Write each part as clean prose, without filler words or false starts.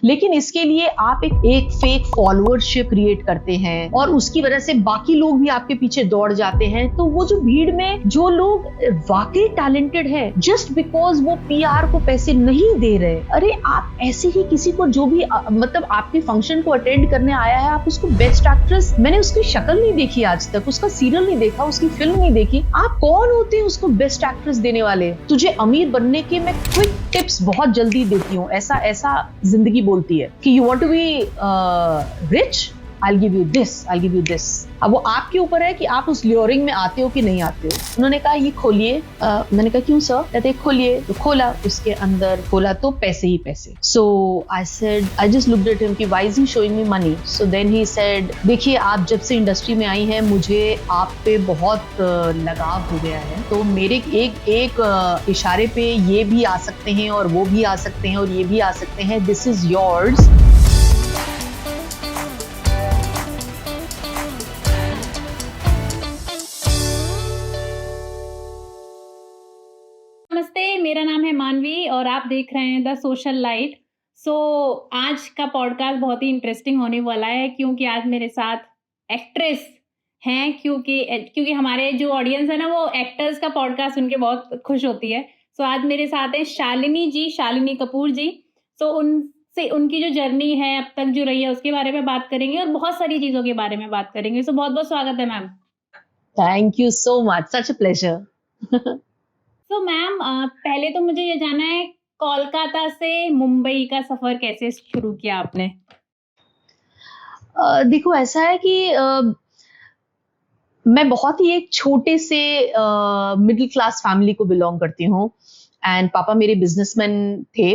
लेकिन इसके लिए आप एक फेक फॉलोअरशिप क्रिएट करते हैं और उसकी वजह से बाकी लोग भी आपके पीछे दौड़ जाते हैं। तो वो जो भीड़ में जो लोग वाकई टैलेंटेड है, जस्ट बिकॉज वो पीआर को पैसे नहीं दे रहे, अरे आप ऐसे ही किसी को जो भी मतलब आपके फंक्शन को अटेंड करने आया है, आप उसको बेस्ट एक्ट्रेस, मैंने उसकी शक्ल नहीं देखी आज तक, उसका सीरियल नहीं देखा, उसकी फिल्म नहीं देखी, आप कौन होते हैं उसको बेस्ट एक्ट्रेस देने वाले? तुझे अमीर बनने के मैं क्विक टिप्स बहुत जल्दी देती हूँ। ऐसा जिंदगी बोलती है कि you want to be rich, I'll give you this, I'll give you this। अब वो आपके ऊपर है कि आप उस ल्योरिंग में आते हो कि नहीं आते हो। उन्होंने कहा ये खोलिए। मैंने कहा क्यों सर? कहते खोलिए। तो खोला, उसके अंदर खोला तो पैसे ही पैसे। So I said, I just looked at him कि why is he showing me money? So then he said, देखिए आप जब से इंडस्ट्री में आई हैं मुझे आप पे बहुत लगाव हो गया है, तो मेरे एक इशारे पे ये भी आ सकते हैं और वो भी आ सकते हैं और ये भी आ सकते हैं, दिस इज योर्स। मेरा नाम है मानवी और आप देख रहे हैं द सोशल लाइट। आज का पॉडकास्ट बहुत ही इंटरेस्टिंग होने वाला है क्योंकि आज मेरे साथ एक्ट्रेस हैं, क्योंकि हमारे जो ऑडियंस है ना वो एक्टर्स का पॉडकास्ट सुन के बहुत खुश होती है। आज मेरे साथ है शालिनी कपूर जी। उनसे उनकी जो जर्नी है अब तक जो रही है उसके बारे में बात करेंगे और बहुत सारी चीज़ों के बारे में बात करेंगे। बहुत बहुत स्वागत है ma'am. Thank you so much, such a pleasure. Ma'am पहले तो मुझे ये जानना है, कोलकाता से मुंबई का सफर कैसे शुरू किया आपने? देखो ऐसा है कि मैं बहुत ही एक छोटे से मिडिल क्लास फैमिली को बिलोंग करती हूँ एंड पापा मेरे बिजनेसमैन थे।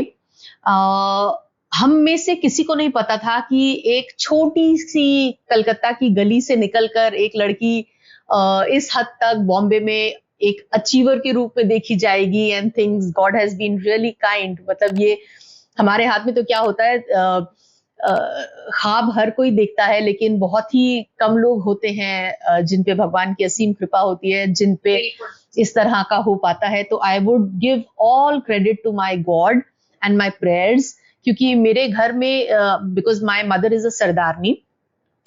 हम में से किसी को नहीं पता था कि एक छोटी सी कलकत्ता की गली से निकलकर एक लड़की इस हद तक बॉम्बे में एक अचीवर के रूप में देखी जाएगी and things God has been really kind. मतलब ये हमारे हाथ में तो क्या होता है, ख्वाब हर कोई देखता है लेकिन बहुत ही कम लोग होते हैं जिन पे भगवान की असीम कृपा होती है, जिन पे इस तरह का हो पाता है। तो I would give all credit to my God and my prayers, क्योंकि मेरे घर में because my mother is a sardarni,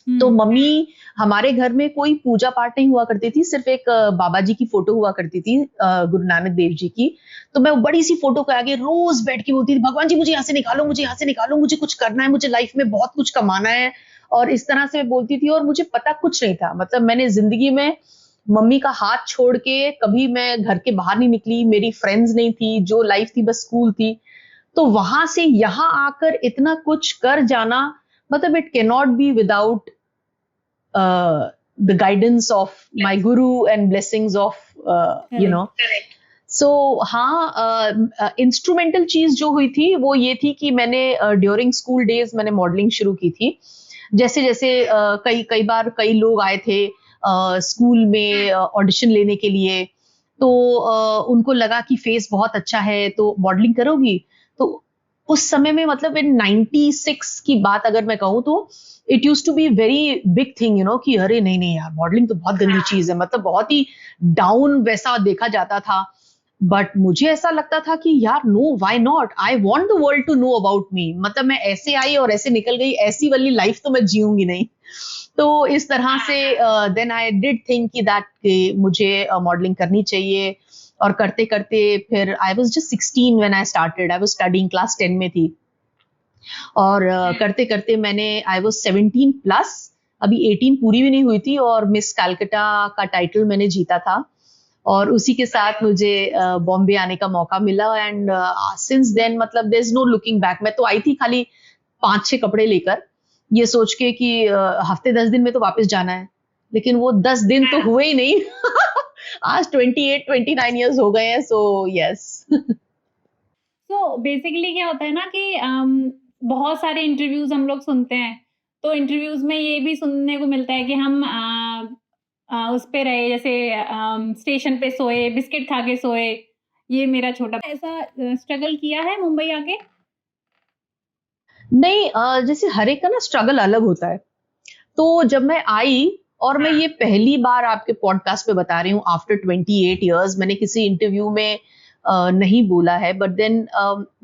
तो मम्मी हमारे घर में कोई पूजा पाठ नहीं हुआ करती थी, सिर्फ एक बाबा जी की फोटो हुआ करती थी गुरु नानक देव जी की। तो मैं बड़ी सी फोटो के आगे रोज बैठ के बोलती थी, भगवान जी मुझे यहाँ से निकालो, मुझे यहाँ से निकालो, मुझे कुछ करना है, मुझे लाइफ में बहुत कुछ कमाना है। और इस तरह से मैं बोलती थी और मुझे पता कुछ नहीं था। मतलब मैंने जिंदगी में मम्मी का हाथ छोड़ के कभी मैं घर के बाहर नहीं निकली, मेरी फ्रेंड्स नहीं थी, जो लाइफ थी बस स्कूल थी। तो वहां से यहाँ आकर इतना कुछ कर जाना, मतलब it can not be without the guidance of my guru and blessings of you know। So हाँ, इंस्ट्रूमेंटल चीज जो हुई थी वो ये थी कि मैंने ड्यूरिंग स्कूल डेज मैंने मॉडलिंग शुरू की थी। जैसे जैसे कई बार कई लोग आए थे स्कूल में ऑडिशन लेने के लिए, तो उनको लगा कि फेस बहुत अच्छा है तो मॉडलिंग करोगी। तो उस समय में मतलब इन 96 की बात अगर मैं कहूँ तो it use to be very big thing, you know, कि अरे नहीं यार मॉडलिंग तो बहुत गंदी चीज है, मतलब बहुत ही डाउन वैसा देखा जाता था। बट मुझे ऐसा लगता था कि यार no, why not, I want the world to know about me. मतलब मैं ऐसे आई और ऐसे निकल गई, ऐसी वाली लाइफ तो मैं जीऊंगी नहीं। तो इस तरह से देन आई डिड थिंक कि दैट मुझे मॉडलिंग करनी चाहिए। और करते करते फिर I was just 16 when I started, I was studying, class 10 में थी। और करते करते मैंने आई वाज 17 प्लस, अभी 18 पूरी भी नहीं हुई थी, और मिस कलकत्ता का टाइटल मैंने जीता था। और उसी के साथ मुझे बॉम्बे आने का मौका मिला एंड सिंस देन मतलब there is no looking back. मैं तो आई थी खाली 5-6 कपड़े लेकर, ये सोच के कि हफ्ते 10 दिन में तो वापस जाना है, लेकिन वो 10 दिन तो हुए ही नहीं। आज 28-29 इयर्स हो गए हैं। So yes. तो बेसिकली क्या होता है ना कि बहुत सारे इंटरव्यूज हम लोग सुनते हैं, तो इंटरव्यूज में ये भी सुनने को मिलता है कि हम उस पे रहे, जैसे स्टेशन पे सोए, बिस्किट खा के सोए, ये मेरा छोटा। ऐसा स्ट्रगल किया है मुंबई आके? नहीं, जैसे हर एक का ना स्ट्रगल अलग होता है। तो जब मैं आई, और मैं ये पहली बार आपके पॉडकास्ट पे बता रही हूँ आफ्टर 28 इयर्स, मैंने किसी इंटरव्यू में नहीं बोला है, बट देन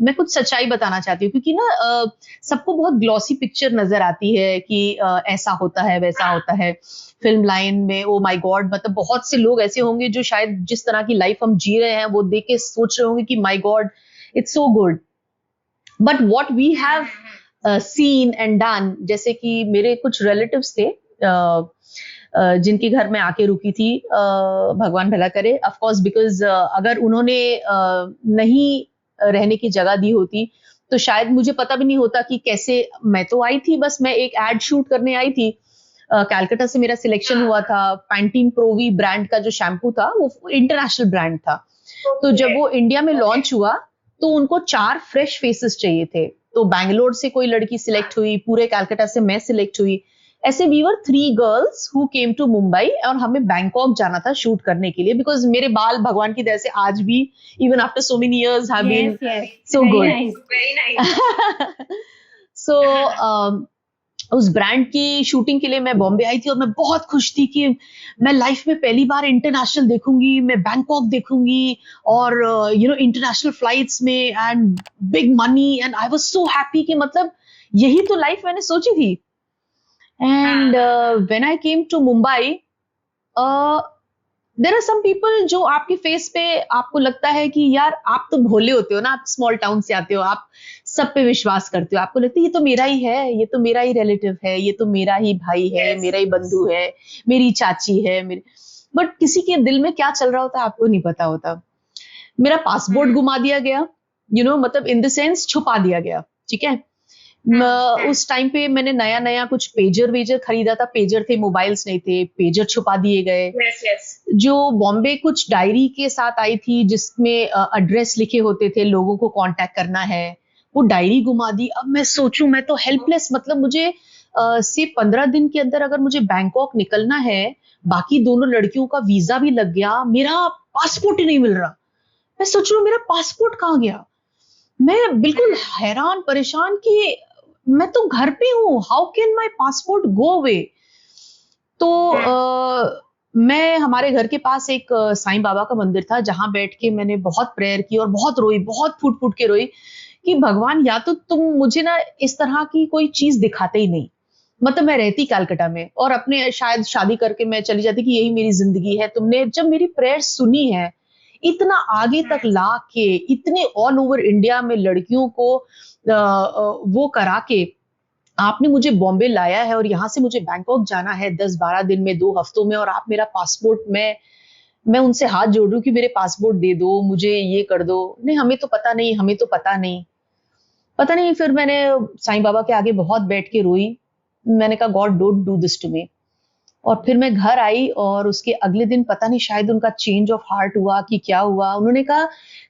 मैं कुछ सच्चाई बताना चाहती हूँ, क्योंकि ना सबको बहुत ग्लॉसी पिक्चर नजर आती है कि ऐसा होता है वैसा होता है फिल्म लाइन में। ओ माय गॉड, मतलब बहुत से लोग ऐसे होंगे जो शायद जिस तरह की लाइफ हम जी रहे हैं वो देख के सोच रहे होंगे कि my God it's so good, but what we have seen and done, जैसे कि मेरे कुछ रिलेटिव्स थे जिनके घर में आके रुकी थी, भगवान भला करे, ऑफ कोर्स, बिकॉज अगर उन्होंने नहीं रहने की जगह दी होती तो शायद मुझे पता भी नहीं होता कि कैसे। मैं तो आई थी, बस मैं एक एड शूट करने आई थी, कैलकाटा से मेरा सिलेक्शन हुआ था। पैंटीन प्रोवी ब्रांड का जो शैम्पू था वो इंटरनेशनल ब्रांड था, तो जब वो इंडिया में लॉन्च हुआ तो उनको 4 फ्रेश फेसेस चाहिए थे। तो बैंगलोर से कोई लड़की सिलेक्ट हुई, पूरे कैलकाटा से मैं सिलेक्ट हुई, ऐसे we were 3 girls who came to Mumbai, और हमें बैंकॉक जाना था शूट करने के लिए, बिकॉज मेरे बाल भगवान की दया से आज भी even after so many years have been so good. Very nice. So उस ब्रांड की शूटिंग के लिए मैं बॉम्बे आई थी और मैं बहुत खुश थी कि मैं लाइफ में पहली बार इंटरनेशनल देखूंगी, मैं बैंकॉक देखूंगी, और इंटरनेशनल फ्लाइट्स में, and big money, and I was so happy कि मतलब यही तो लाइफ मैंने सोची थी। And when I came to Mumbai, there are some people जो आपके फेस पे आपको लगता है कि यार आप तो भोले होते हो ना, आप स्मॉल टाउन से आते हो, आप सब पे विश्वास करते हो, आपको लगता है ये तो मेरा ही है, ये तो मेरा ही रिलेटिव है, ये तो मेरा ही भाई है, मेरा ही बंधु है, मेरी चाची है, मेरे, बट किसी के दिल में क्या चल रहा होता है आपको नहीं पता होता। मेरा पासपोर्ट गुमा दिया गया, मतलब इन द सेंस छुपा दिया गया, ठीक है। उस टाइम पे मैंने नया नया कुछ पेजर वेजर खरीदा था, पेजर थे, मोबाइल्स नहीं थे, पेजर छुपा दिए गए। जो बॉम्बे कुछ डायरी के साथ आई थी जिसमें एड्रेस लिखे होते थे, लोगों को कांटेक्ट करना है, वो डायरी गुमा दी। अब मैं सोचूं, मैं तो हेल्पलेस, मतलब मुझे से 15 दिन के अंदर अगर मुझे बैंकॉक निकलना है, बाकी दोनों लड़कियों का वीजा भी लग गया, मेरा पासपोर्ट ही नहीं मिल रहा। मैं सोच रही हूँ मेरा पासपोर्ट कहाँ गया। मैं बिल्कुल हैरान परेशान कि मैं तो घर पे हूँ, how can my passport go away. तो मैं, हमारे घर के पास एक साईं बाबा का मंदिर था जहां बैठ के मैंने बहुत प्रेयर की और बहुत रोई, बहुत फूट फूट के रोई कि भगवान या तो तुम मुझे ना इस तरह की कोई चीज दिखाते ही नहीं। मतलब मैं रहती कलकत्ता में और अपने शायद शादी करके मैं चली जाती कि यही मेरी जिंदगी है। तुमने जब मेरी प्रेयर सुनी है, इतना आगे तक ला के, इतने ऑल ओवर इंडिया में लड़कियों को वो करा के आपने मुझे बॉम्बे लाया है और यहाँ से मुझे बैंकॉक जाना है 10-12 दिन में, 2 हफ्तों में, और आप मेरा पासपोर्ट, मैं उनसे हाथ जोड़ रही हूँ कि मेरे पासपोर्ट दे दो, मुझे ये कर दो। नहीं, हमें तो पता नहीं, हमें तो पता नहीं, पता नहीं। फिर मैंने साईं बाबा के आगे बहुत बैठ के रोई। मैंने कहा God don't do this to me. और फिर मैं घर आई और उसके अगले दिन पता नहीं शायद उनका चेंज ऑफ हार्ट हुआ कि क्या हुआ, उन्होंने कहा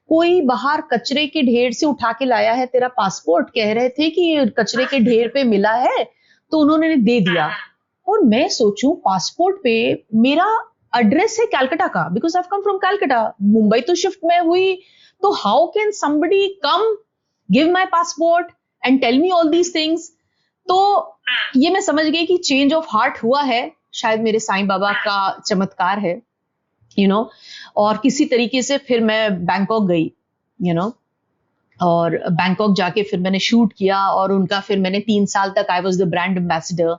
कोई बाहर कचरे के ढेर से उठा के लाया है तेरा पासपोर्ट, कह रहे थे कि कचरे के ढेर पे मिला है, तो उन्होंने दे दिया। और मैं सोचूं पासपोर्ट पे मेरा एड्रेस है कलकत्ता का, because I come from Calcutta, Mumbai तो शिफ्ट मैं हुई, तो how can somebody come give my passport and tell me all these things. तो ये मैं समझ गई कि चेंज ऑफ हार्ट हुआ है, शायद मेरे साईं बाबा का चमत्कार है, और किसी तरीके से फिर मैं बैंकॉक गई, और बैंकॉक जाके फिर मैंने शूट किया, और उनका फिर मैंने 3 साल तक I was the brand ambassador.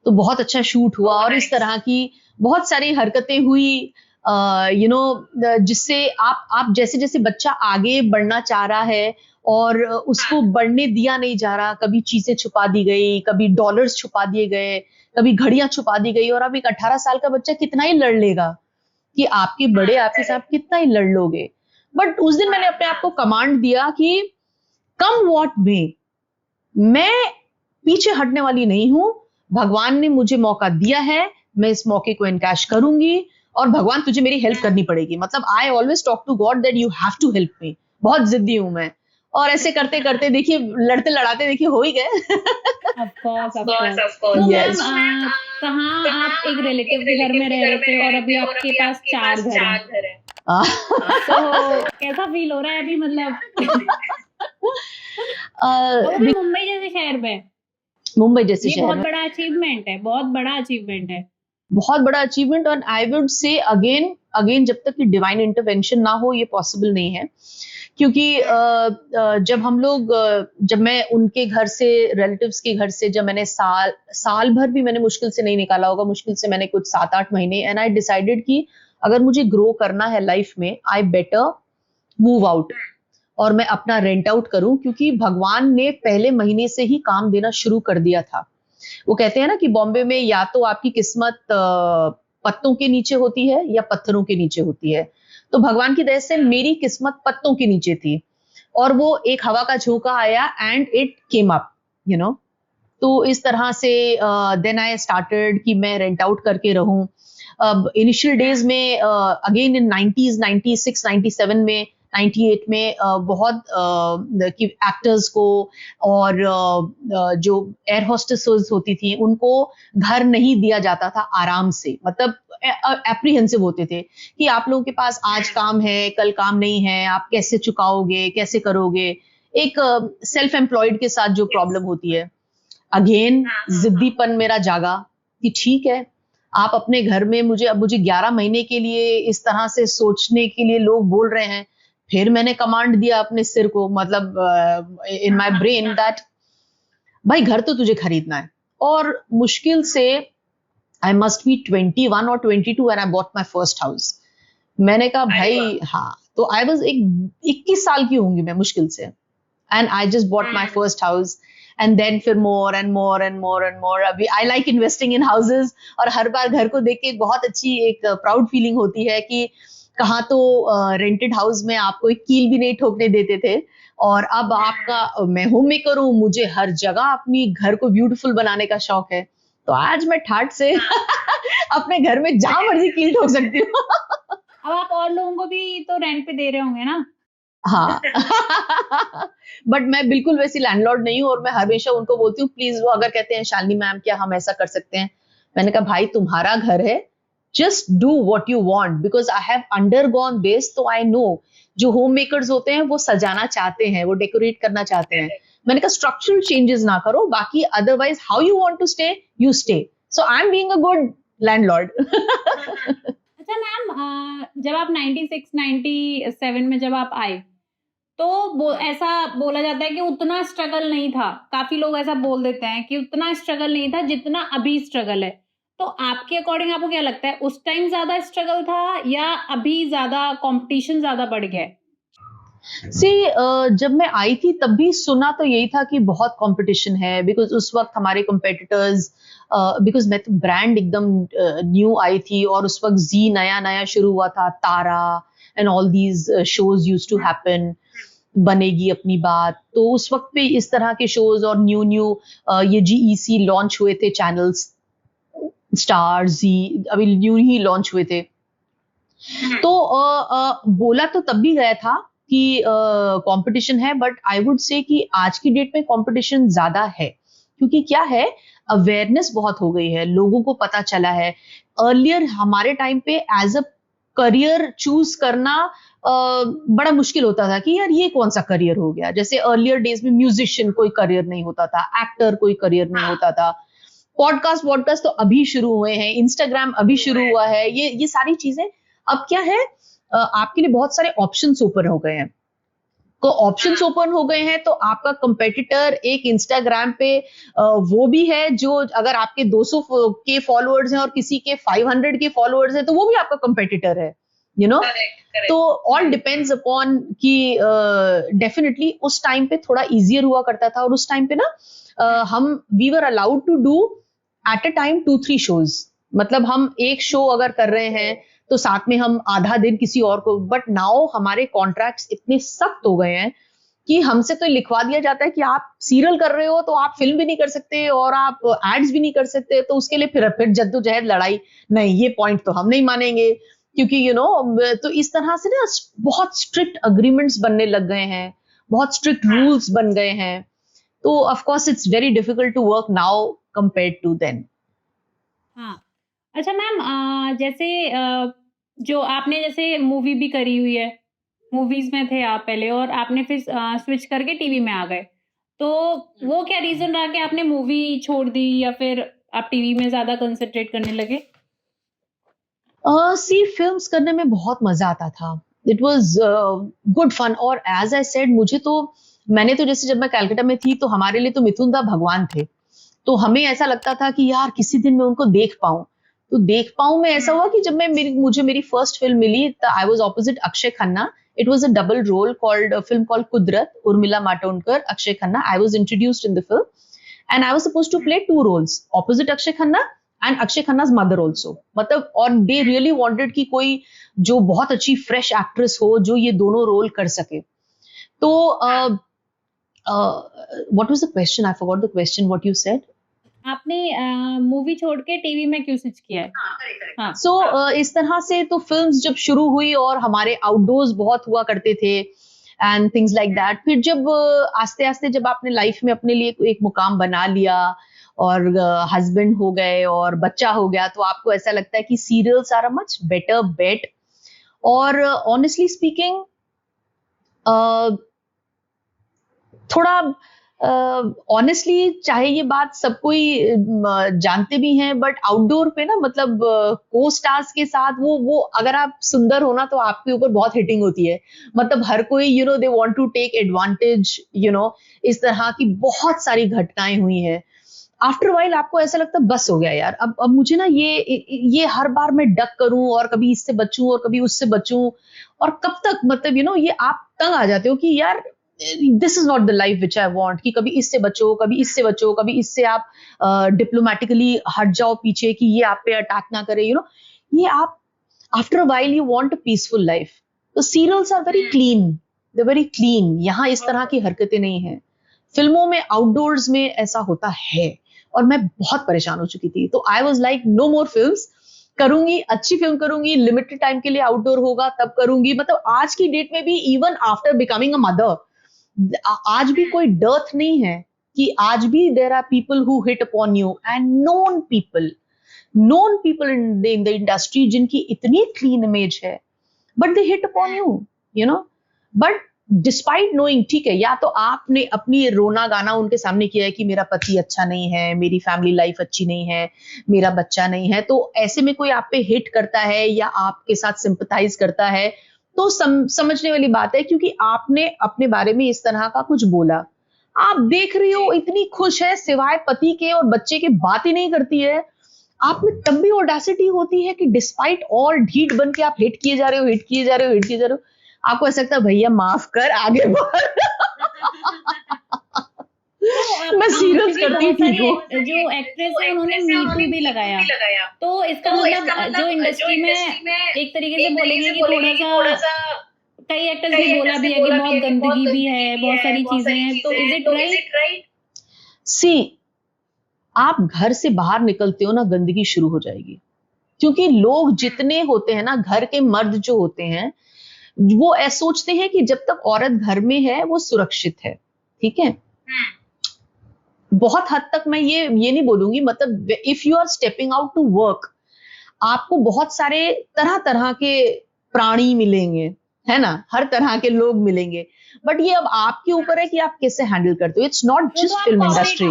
तो बहुत अच्छा शूट हुआ और इस तरह की बहुत सारी हरकतें हुई, जिससे आप जैसे जैसे बच्चा आगे बढ़ना चाह रहा है और उसको बढ़ने दिया नहीं जा रहा, कभी चीजें छुपा दी गई, कभी डॉलर्स छुपा दिए गए, कभी घड़ियां छुपा दी गई, और अब एक 18 साल का बच्चा कितना ही लड़ लेगा कि आपके बड़े आपके साथ कितना ही लड़ लोगे। बट उस दिन मैंने अपने आप को कमांड दिया कि कम व्हाट मे, मैं पीछे हटने वाली नहीं हूं। भगवान ने मुझे मौका दिया है, मैं इस मौके को एनकैश करूंगी, और भगवान तुझे मेरी हेल्प करनी पड़ेगी। मतलब I always talk to God that you have to help me. बहुत जिद्दी हूं मैं, और ऐसे करते करते देखिए, लड़ते लड़ाते देखिए हो ही गए। Of course. तो मैम कहाँ आप एक रिलेटिव के घर में रह रहे थे और अभी आपके पास 4 घर हैं, तो कैसा फील हो रहा है अभी, मतलब मुंबई जैसे शहर में? मुंबई जैसे ये शहर बहुत में बड़ा अचीवमेंट है, बहुत बड़ा अचीवमेंट है। बहुत बड़ा अचीवमेंट। और I would say again again जब तक कि डिवाइन इंटरवेंशन ना हो ये पॉसिबल नहीं है। क्योंकि जब हम लोग जब मैं उनके घर से, रिलेटिव्स के घर से, जब मैंने साल भर भी मैंने मुश्किल से नहीं निकाला होगा, मुश्किल से मैंने कुछ 7-8 महीने, एंड आई डिसाइडेड कि अगर मुझे ग्रो करना है लाइफ में, आई बेटर मूव आउट और मैं अपना रेंट आउट करूं, क्योंकि भगवान ने पहले महीने से ही काम देना शुरू कर दिया था। वो कहते हैं ना कि बॉम्बे में या तो आपकी किस्मत पत्तों के नीचे होती है या पत्थरों के नीचे होती है। तो भगवान की दया से मेरी किस्मत पत्तों के नीचे थी, और वो एक हवा का झोंका आया and it came up, you know. तो इस तरह से देन आई स्टार्टेड कि मैं रेंट आउट करके रहूं। अब इनिशियल डेज में अगेन इन 90s, 96, 97 में, 98 में बहुत कि एक्टर्स को और जो एयर होस्टेसेस होती थी उनको घर नहीं दिया जाता था आराम से, मतलब एप्रीहेंसिव होते थे कि आप लोगों के पास आज काम है, कल काम नहीं है, आप कैसे चुकाओगे, कैसे करोगे। एक सेल्फ एम्प्लॉयड के साथ जो प्रॉब्लम होती है। अगेन जिद्दीपन मेरा जागा कि ठीक है, आप अपने घर में मुझे 11 महीने के लिए इस तरह से सोचने के लिए लोग बोल रहे हैं। फिर मैंने कमांड दिया अपने सिर को, मतलब इन माय ब्रेन दैट भाई घर तो तुझे खरीदना है। और मुश्किल से आई मस्ट बी 21 और 22 and I bought my first house. मैंने कहा भाई हाँ, तो आई वाज एक 21 साल की होंगी मैं मुश्किल से, and I just bought my first house. And then फिर more and more and more and more. अभी I like investing in houses, और हर बार घर को देख के बहुत अच्छी एक प्राउड फीलिंग होती है कि कहाँ तो रेंटेड हाउस में आपको एक कील भी नहीं ठोकने देते थे, और अब आपका, मैं होम मेकर हूँ, मुझे हर जगह अपनी घर को ब्यूटीफुल बनाने का शौक है। तो आज मैं ठाट से अपने घर में जहां मर्जी कील ठोक सकती हूँ। अब आप और लोगों को भी तो रेंट पे दे रहे होंगे ना? हाँ। बट मैं बिल्कुल वैसी लैंडलॉर्ड नहीं हूँ, और मैं हमेशा उनको बोलती हूँ प्लीज, वो अगर कहते हैं शालिनी मैम क्या हम ऐसा कर सकते हैं, मैंने कहा भाई तुम्हारा घर है, just do what you want, because I have undergone this, तो आई नो जो होम मेकर्स होते हैं वो सजाना चाहते हैं, वो डेकोरेट करना चाहते हैं। मैंने कहा स्ट्रक्चरल चेंजेस ना करो, बाकी otherwise how you want to stay you stay. So I am being a good landlord. अच्छा मैम, जब आप 96, 97 में जब आप आए, तो ऐसा बोला जाता है कि उतना स्ट्रगल नहीं था। काफ़ी लोग ऐसा बोल देते हैं कि उतना स्ट्रगल नहीं था जितना अभी स्ट्रगल है। तो आपके अकॉर्डिंग आपको क्या लगता है, उस टाइम ज़्यादा स्ट्रगल था या अभी ज़्यादा कॉम्पिटिशन ज़्यादा बढ़ गया है? सी जब मैं आई थी तब भी सुना तो यही था कि बहुत कंपटीशन है, बिकॉज उस वक्त हमारे कंपेटिटर्स, बिकॉज मैं तो ब्रांड एकदम न्यू आई थी, और उस वक्त जी नया नया शुरू हुआ था, Tara and all these shows used to happen, बनेगी अपनी बात। तो उस वक्त पे इस तरह के शोज और न्यू न्यू ये जीईसी लॉन्च हुए थे चैनल्स, स्टार जी अभी न्यू ही लॉन्च हुए थे। तो बोला तो तब भी गया था कि कंपटीशन है, बट आई वुड से कि आज की डेट में कंपटीशन ज्यादा है, क्योंकि क्या है, अवेयरनेस बहुत हो गई है, लोगों को पता चला है। अर्लियर हमारे टाइम पे एज अ करियर चूज करना बड़ा मुश्किल होता था कि यार ये कौन सा करियर हो गया। जैसे अर्लियर डेज में म्यूजिशियन कोई करियर नहीं होता था, एक्टर कोई करियर नहीं होता था, पॉडकास्ट वॉडकास्ट तो अभी शुरू हुए हैं, इंस्टाग्राम अभी शुरू हुआ है, ये सारी चीजें। अब क्या है, आपके लिए बहुत सारे ऑप्शंस ओपन हो गए हैं। तो ऑप्शंस ओपन हो गए हैं, तो आपका कंपेटिटर एक इंस्टाग्राम पे वो भी है जो, अगर आपके 200 के फॉलोअर्स हैं और किसी के 500 के फॉलोअर्स हैं, तो वो भी आपका कंपेटिटर है, यू नो। तो ऑल डिपेंड्स अपॉन कि डेफिनेटली उस टाइम पे थोड़ा इजियर हुआ करता था, और उस टाइम पे ना हम we were allowed to do at a time 2-3 shows. मतलब हम एक शो अगर कर रहे हैं तो साथ में हम आधा दिन किसी और को, बट नाउ हमारे कॉन्ट्रैक्ट्स इतने सख्त हो गए हैं कि हमसे तो लिखवा दिया जाता है कि आप सीरियल कर रहे हो तो आप फिल्म भी नहीं कर सकते और आप एड्स भी नहीं कर सकते। तो उसके लिए फिर जद्दोजहद लड़ाई, नहीं ये पॉइंट तो हम नहीं मानेंगे, क्योंकि यू नो तो इस तरह से ना बहुत स्ट्रिक्ट अग्रीमेंट्स बनने लग गए हैं, बहुत स्ट्रिक्ट रूल्स बन गए हैं। तो of course it's very difficult to work now compared to then. हाँ। अच्छा मैम, जैसे जो आपने जैसे मूवी भी करी हुई है, मूवीज़ में थे आप पहले और आपने फिर स्विच करके टीवी में आ गए। तो वो क्या रीज़न रहा कि आपने मूवी छोड़ दी या फिर आप टीवी में ज़्यादा कंसंट्रेट करने लगे? सी फिल्म्स करने में बहुत मजा आता था. It was good fun. और एज आई सेड, मैंने तो जैसे जब मैं कलकत्ता में थी तो हमारे लिए तो मिथुन दा भगवान थे. तो हमें ऐसा लगता था कि यार किसी दिन मैं उनको देख पाऊं. तो देख पाऊं मैं, ऐसा हुआ कि जब मुझे मेरी फर्स्ट फिल्म मिली, I was opposite Akshaye Khanna. It was a double role film called Kudrat, Urmila Matondkar, Akshaye Khanna. I was introduced in the film and I was supposed to play two roles opposite Akshay Khanna and Akshay Khanna's mother also. मतलब, और they really wanted कि कोई जो बहुत अच्छी fresh actress हो जो ये दोनों रोल कर सके. तो what was the question? I forgot the question. What you said? आपने मूवी छोड़ के टीवी में क्यों स्विच किया है? हाँ. So इस तरह से तो फिल्म्स जब शुरू हुई और हमारे आउटडोर्स बहुत हुआ करते थे एंड थिंग्स लाइक दैट. फिर जब आस्ते आस्ते जब आपने लाइफ में अपने लिए एक मुकाम बना लिया और हस्बैंड हो गए और बच्चा हो गया, तो आपको ऐसा लगता है कि serials are a much better bet. और ऑनेस्टली स्पीकिंग, थोड़ा ऑनेस्टली, चाहे ये बात सब कोई जानते भी हैं, बट आउटडोर पे ना, मतलब को स्टार्स के साथ वो अगर आप सुंदर हो ना तो आपके ऊपर बहुत हिटिंग होती है. मतलब हर कोई they want to take advantage. इस तरह की बहुत सारी घटनाएं हुई हैं. आफ्टर वाइल आपको ऐसा लगता है बस हो गया यार, अब मुझे ना ये हर बार मैं डक करूं और कभी इससे बचूं और कभी उससे बचूं, और कब तक, मतलब ये आप तंग आ जाते हो कि यार this is not the life which I want, कि कभी इससे बचो, कभी इससे बचो, कभी इससे आप डिप्लोमेटिकली हट जाओ पीछे कि ये आप पे अटैक ना करे. ये आप after a while you want a peaceful life. तो serials are very clean, they very clean. यहाँ इस तरह की हरकतें नहीं है. फिल्मों में, आउटडोर्स में ऐसा होता है और मैं बहुत परेशान हो चुकी थी. तो I was like no more films. करूंगी, अच्छी फिल्म करूंगी, लिमिटेड टाइम के लिए आउटडोर होगा तब करूंगी. मतलब आज की डेट में भी, even after becoming a mother, आज भी कोई डर्थ नहीं है कि आज भी there are people who hit upon you, and known people in the industry जिनकी इतनी क्लीन इमेज है, but they hit upon you. But despite knowing, ठीक है, या तो आपने अपनी रोना गाना उनके सामने किया है कि मेरा पति अच्छा नहीं है, मेरी फैमिली लाइफ अच्छी नहीं है, मेरा बच्चा नहीं है, तो ऐसे में कोई आप पे हिट करता है या आपके साथ सिंपथाइज करता है तो समझने वाली बात है, क्योंकि आपने अपने बारे में इस तरह का कुछ बोला. आप देख रही हो इतनी खुश है, सिवाय पति के और बच्चे के बात ही नहीं करती है. आप में तब भी ऑडेसिटी होती है कि डिस्पाइट ऑल ढीठ बन के आप हिट किए जा रहे हो. आपको ऐसा लगता है भैया माफ कर, आगे बढ़. मैं सीरियस करती थी. जो एक्ट्रेस है उन्होंने मी टू भी लगाया, तो इसका मतलब जो इंडस्ट्री में एक तरीके से बोलेंगे कि थोड़ा सा, कई एक्टर्स ने बोला भी है कि बहुत गंदगी भी है, बहुत सारी चीजें हैं. तो इज इट राइट? सी, आप घर से बाहर निकलते हो ना, गंदगी शुरू हो जाएगी. क्योंकि लोग जितने होते हैं ना, घर के मर्द जो होते हैं, वो ऐसा सोचते हैं कि जब तक औरत घर में है वो सुरक्षित है. ठीक है, बहुत हद तक मैं ये नहीं बोलूंगी. मतलब if you are stepping out to work, आपको बहुत सारे तरह के प्राणी मिलेंगे, है ना, हर तरह के लोग मिलेंगे, बट ये अब आपके ऊपर है कि आप कैसे हैंडल करते हो. It's not just film industry,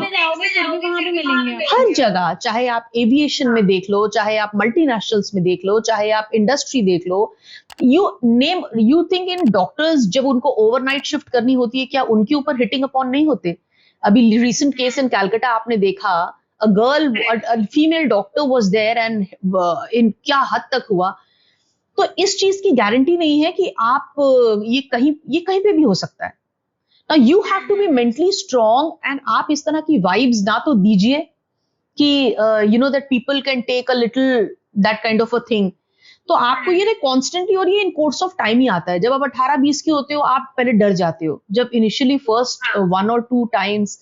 हर जगह, चाहे आप एविएशन में देख लो, चाहे आप मल्टीनेशनल्स में देख लो, चाहे आप इंडस्ट्री देख लो. यू थिंक इन डॉक्टर्स जब उनको ओवरनाइट शिफ्ट करनी होती है, क्या उनके ऊपर हिटिंग अपॉन नहीं होते? अभी रिसेंट केस इन कलकत्ता आपने देखा, a girl, a female doctor was there and in क्या हद तक हुआ. तो इस चीज की गारंटी नहीं है कि आप ये कहीं पे भी हो सकता है. Now you have to be mentally strong, and आप इस तरह की वाइब्स ना तो दीजिए कि you know that people can take a little that kind of a thing. तो आपको ये कॉन्स्टेंटली, और ये इन कोर्स ऑफ टाइम ही आता है. जब आप 18-20 के होते हो, आप पहले डर जाते हो. जब initially first 1 or 2 times,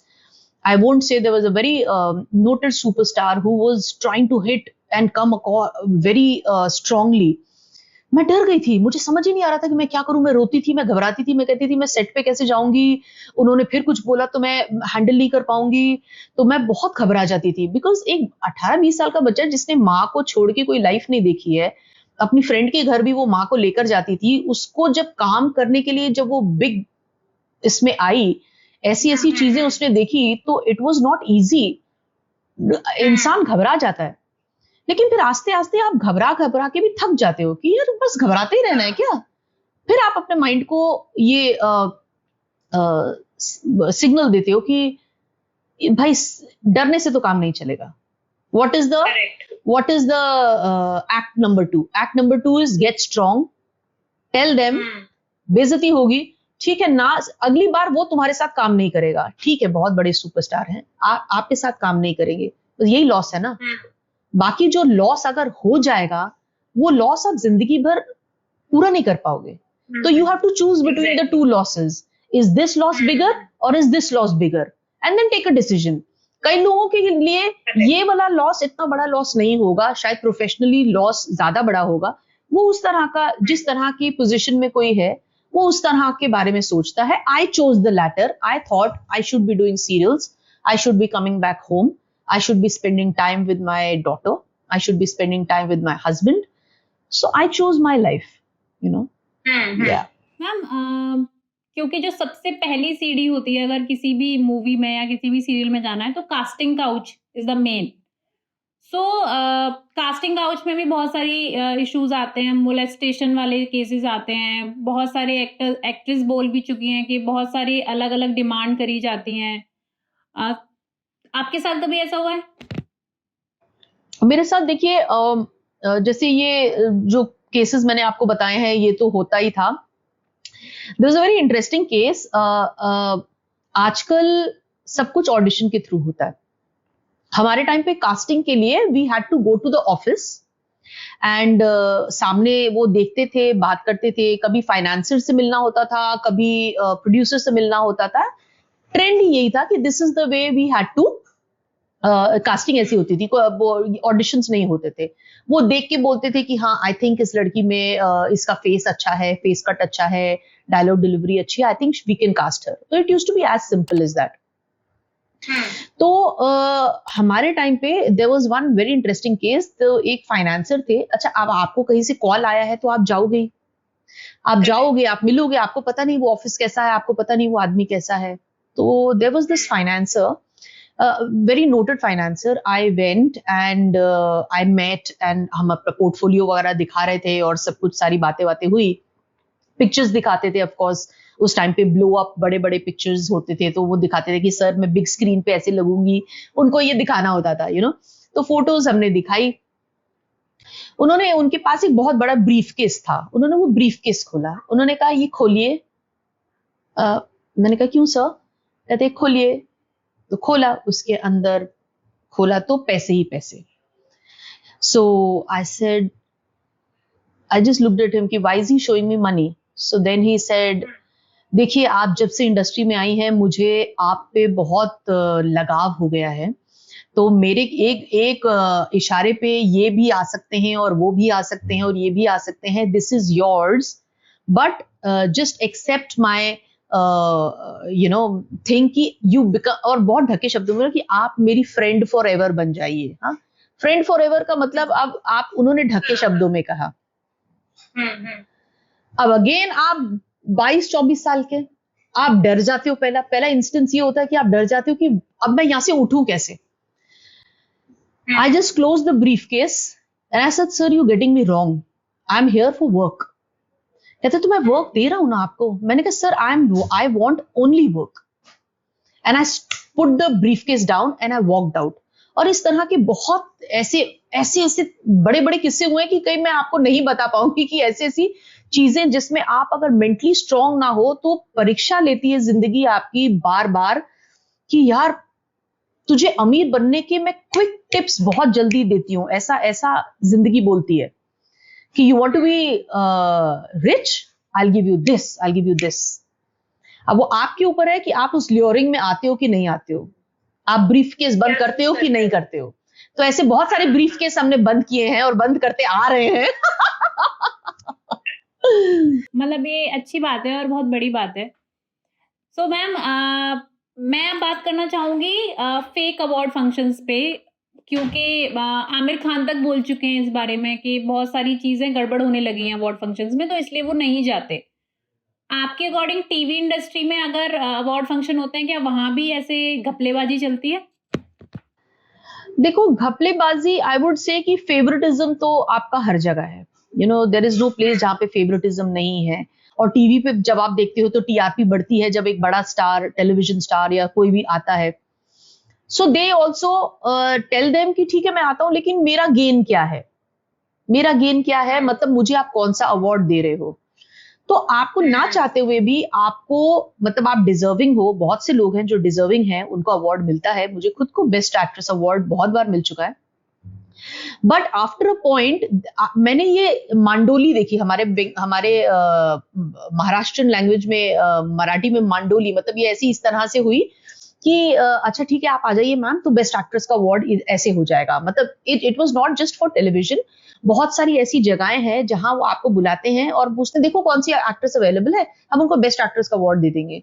I won't say there was a very noted superstar who was trying to hit and come very strongly. मैं डर गई थी, मुझे समझ ही नहीं आ रहा था कि मैं क्या करूं. मैं रोती थी, मैं घबराती थी, मैं कहती थी मैं सेट पे कैसे जाऊंगी, उन्होंने फिर कुछ बोला तो मैं हैंडल नहीं कर पाऊंगी. तो मैं बहुत घबरा जाती थी, बिकॉज एक 18-20 साल का बच्चा जिसने माँ को छोड़ के कोई लाइफ नहीं देखी है, अपनी फ्रेंड के घर भी वो माँ को लेकर जाती थी, उसको जब काम करने के लिए जब वो बिग इसमें आई, ऐसी चीजें उसने देखी, तो इट वाज नॉट इजी. इंसान घबरा जाता है. लेकिन फिर आस्ते आस्ते आप घबरा घबरा के भी थक जाते हो कि यार बस घबराते ही रहना है क्या। फिर आप अपने माइंड को ये सिग्नल देते हो कि भाई डरने से तो काम नहीं चलेगा। What is the what is the act number 2? Act number 2 is get strong, tell them बेइज्जती होगी, ठीक है ना, अगली बार वो तुम्हारे साथ काम नहीं करेगा, ठीक है, बहुत बड़े सुपरस्टार हैं, आपके साथ काम नहीं करेंगे, तो यही लॉस है ना। बाकी जो लॉस अगर हो जाएगा, वो लॉस आप जिंदगी भर पूरा नहीं कर पाओगे। तो you have to choose between the two losses, is this loss bigger और is this loss bigger, and then take a decision. कई लोगों के लिए ये वाला लॉस इतना बड़ा लॉस नहीं होगा, शायद प्रोफेशनली लॉस ज्यादा बड़ा होगा। वो उस तरह का, जिस तरह की पोजीशन में कोई है, वो उस तरह के बारे में सोचता है। I chose the latter, I thought I should be doing serials, I should be coming back home, I should be spending time with my daughter, I should be spending time with my husband, so I chose my life, you know. Yeah. Ma'am क्योंकि जो सबसे पहली सीढ़ी होती है अगर किसी भी मूवी में या किसी भी सीरियल में जाना है, तो casting couch is the main. So casting couch में भी बहुत सारी इश्यूज आते हैं, मोलेस्टेशन वाले केसेस आते हैं, बहुत सारे एक्टर एक्ट्रेस बोल भी चुकी हैं कि बहुत सारी अलग अलग डिमांड करी जाती हैं। आपके साथ कभी ऐसा हुआ है? मेरे साथ देखिए, जैसे ये जो केसेस मैंने आपको बताए हैं, ये तो होता ही था। There is a very interesting case. आजकल सब कुछ ऑडिशन के थ्रू होता है। हमारे टाइम पे कास्टिंग के लिए we had to go to the office and सामने वो देखते थे, बात करते थे, कभी फाइनेंसर से मिलना होता था, कभी प्रोड्यूसर से मिलना होता था। ट्रेंड यही था कि this is the way we had to, casting ऐसी होती थी, ऑडिशंस नहीं होते थे। वो देख के बोलते थे कि हाँ, आई थिंक इस लड़की में इसका फेस अच्छा है, फेस कट अच्छा है, डायलॉग डिलीवरी अच्छी है, I think we can cast her. तो it used to be as simple as that. तो हमारे टाइम पे there was one very interesting case. तो एक फाइनेंसर थे। अच्छा, अब आपको कहीं से कॉल आया है तो आप जाओगे, आप मिलोगे, आपको पता नहीं वो ऑफिस कैसा है, आपको पता नहीं वो आदमी कैसा है। तो there was this financier, very noted financer. I went and I met and हम अपना पोर्टफोलियो वगैरह दिखा रहे थे और सब कुछ, सारी बातें हुई, पिक्चर्स दिखाते थे। ऑफ कोर्स उस टाइम पे ब्लो अप बड़े बड़े पिक्चर्स होते थे, तो वो दिखाते थे कि सर मैं बिग स्क्रीन पे ऐसे लगूंगी, उनको ये दिखाना होता था, यू नो। तो फोटोज हमने दिखाई। उन्होंने, उनके पास एक बहुत बड़ा ब्रीफ केस था, उन्होंने वो ब्रीफ केस खोला, उन्होंने कहा ये खोलिए। मैंने कहा क्यों सर? कहते खोलिए। तो खोला, उसके अंदर खोला तो पैसे ही पैसे। So I said, I just looked at him कि why is he showing me money? So then he said, देखिए आप जब से इंडस्ट्री में आई हैं, मुझे आप पे बहुत लगाव हो गया है, तो मेरे एक इशारे पे ये भी आ सकते हैं और वो भी आ सकते हैं और ये भी आ सकते हैं, this is yours, but just accept my you know think कि यू बिकम, और बहुत ढके शब्दों में कि आप मेरी फ्रेंड फॉर एवर बन जाइए। हाँ, फ्रेंड फॉर एवर का मतलब अब आप, उन्होंने ढके शब्दों में कहा। अब अगेन आप 22-24 साल के, आप डर जाते हो। पहला इंस्टेंस ये होता है कि आप डर जाते हो कि अब मैं यहां से उठूं कैसे। I just closed the briefcase and I said, sir, you're getting me wrong. I'm here for work. कहते तो मैं वर्क दे रहा हूं ना आपको। मैंने कहा sir, I want only work. And I put the briefcase down and I walked out. और इस तरह के बहुत ऐसे बड़े बड़े किस्से हुए कि कहीं मैं आपको नहीं बता पाऊंगी कि ऐसी चीजें जिसमें आप अगर मेंटली स्ट्रांग ना हो तो परीक्षा लेती है जिंदगी आपकी बार बार कि यार तुझे अमीर बनने के मैं क्विक टिप्स बहुत जल्दी देती हूं, ऐसा जिंदगी बोलती है कि you want to be rich, I give you this, I give you this. अब वो आपके ऊपर है कि आप उस ल्योरिंग में आते हो कि नहीं आते हो, आप ब्रीफ केस बंद करते हो कि नहीं करते हो। तो ऐसे बहुत सारे ब्रीफ केस हमने बंद किए हैं और बंद करते आ रहे हैं। मतलब ये अच्छी बात है और बहुत बड़ी बात है। सो मैम, मैं अब बात करना चाहूंगी फेक अवार्ड फंक्शंस पे, क्योंकि आमिर खान तक बोल चुके हैं इस बारे में कि बहुत सारी चीजें गड़बड़ होने लगी हैं अवार्ड फंक्शंस में, तो इसलिए वो नहीं जाते। आपके अकॉर्डिंग टीवी इंडस्ट्री में अगर अवार्ड फंक्शन होते हैं, क्या वहां भी ऐसे घपलेबाजी चलती है? देखो, घपलेबाजी, आई वुड से कि फेवरेटिज्म तो आपका हर जगह है। देयर इज नो प्लेस जहाँ पे फेवरेटिज्म नहीं है। और टीवी पे जब आप देखते हो तो टीआरपी बढ़ती है जब एक बड़ा स्टार, टेलीविजन स्टार या कोई भी आता है। सो दे ऑल्सो टेल देम कि ठीक है मैं आता हूं, लेकिन मेरा गेन क्या है, मेरा गेन क्या है, मतलब मुझे आप कौन सा अवार्ड दे रहे हो। तो आपको ना चाहते हुए भी आपको, मतलब आप डिजर्विंग हो, बहुत से लोग हैं जो डिजर्विंग हैं, उनको अवार्ड मिलता है। मुझे खुद को बेस्ट एक्ट्रेस अवार्ड बहुत बार मिल चुका है। बट आफ्टर अ पॉइंट मैंने ये मांडोली देखी, हमारे महाराष्ट्रन लैंग्वेज में, मराठी में मांडोली, मतलब ये ऐसी इस तरह से हुई कि अच्छा ठीक है आप आ जाइए मैम, तो बेस्ट एक्ट्रेस का अवार्ड ऐसे हो जाएगा। मतलब it was not just for television. बहुत सारी ऐसी जगहें हैं जहां वो आपको बुलाते हैं और पूछते हैं देखो कौन सी एक्ट्रेस अवेलेबल है, हम उनको बेस्ट एक्ट्रेस का अवार्ड दे देंगे।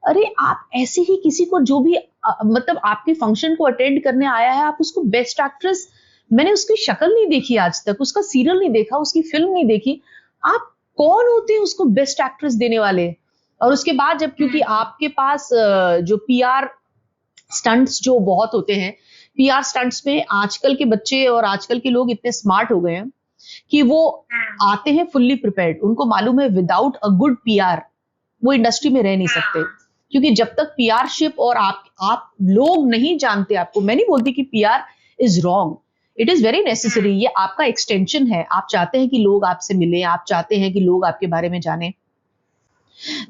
अरे आप ऐसे ही किसी को, जो भी मतलब आपके फंक्शन को अटेंड करने आया है, आप उसको बेस्ट एक्ट्रेस, मैंने उसकी शक्ल नहीं देखी आज तक, उसका सीरियल नहीं देखा, उसकी फिल्म नहीं देखी, आप कौन होते हैं उसको बेस्ट एक्ट्रेस देने वाले। और उसके बाद जब, क्योंकि आपके पास जो पीआर स्टंट्स जो बहुत होते हैं, पीआर स्टंट्स में आजकल के बच्चे और आजकल के लोग इतने स्मार्ट हो गए हैं कि वो आते हैं फुल्ली प्रिपेयर्ड। उनको मालूम है विदाउट अ गुड पीआर वो इंडस्ट्री में रह नहीं सकते। क्योंकि जब तक पीआरशिप और आप लोग नहीं जानते, आपको, मैं नहीं बोलती कि PR is wrong, it is very necessary, ये आपका एक्सटेंशन है। आप चाहते हैं कि लोग आपसे मिलें, आप चाहते हैं कि लोग आपके बारे में जानें,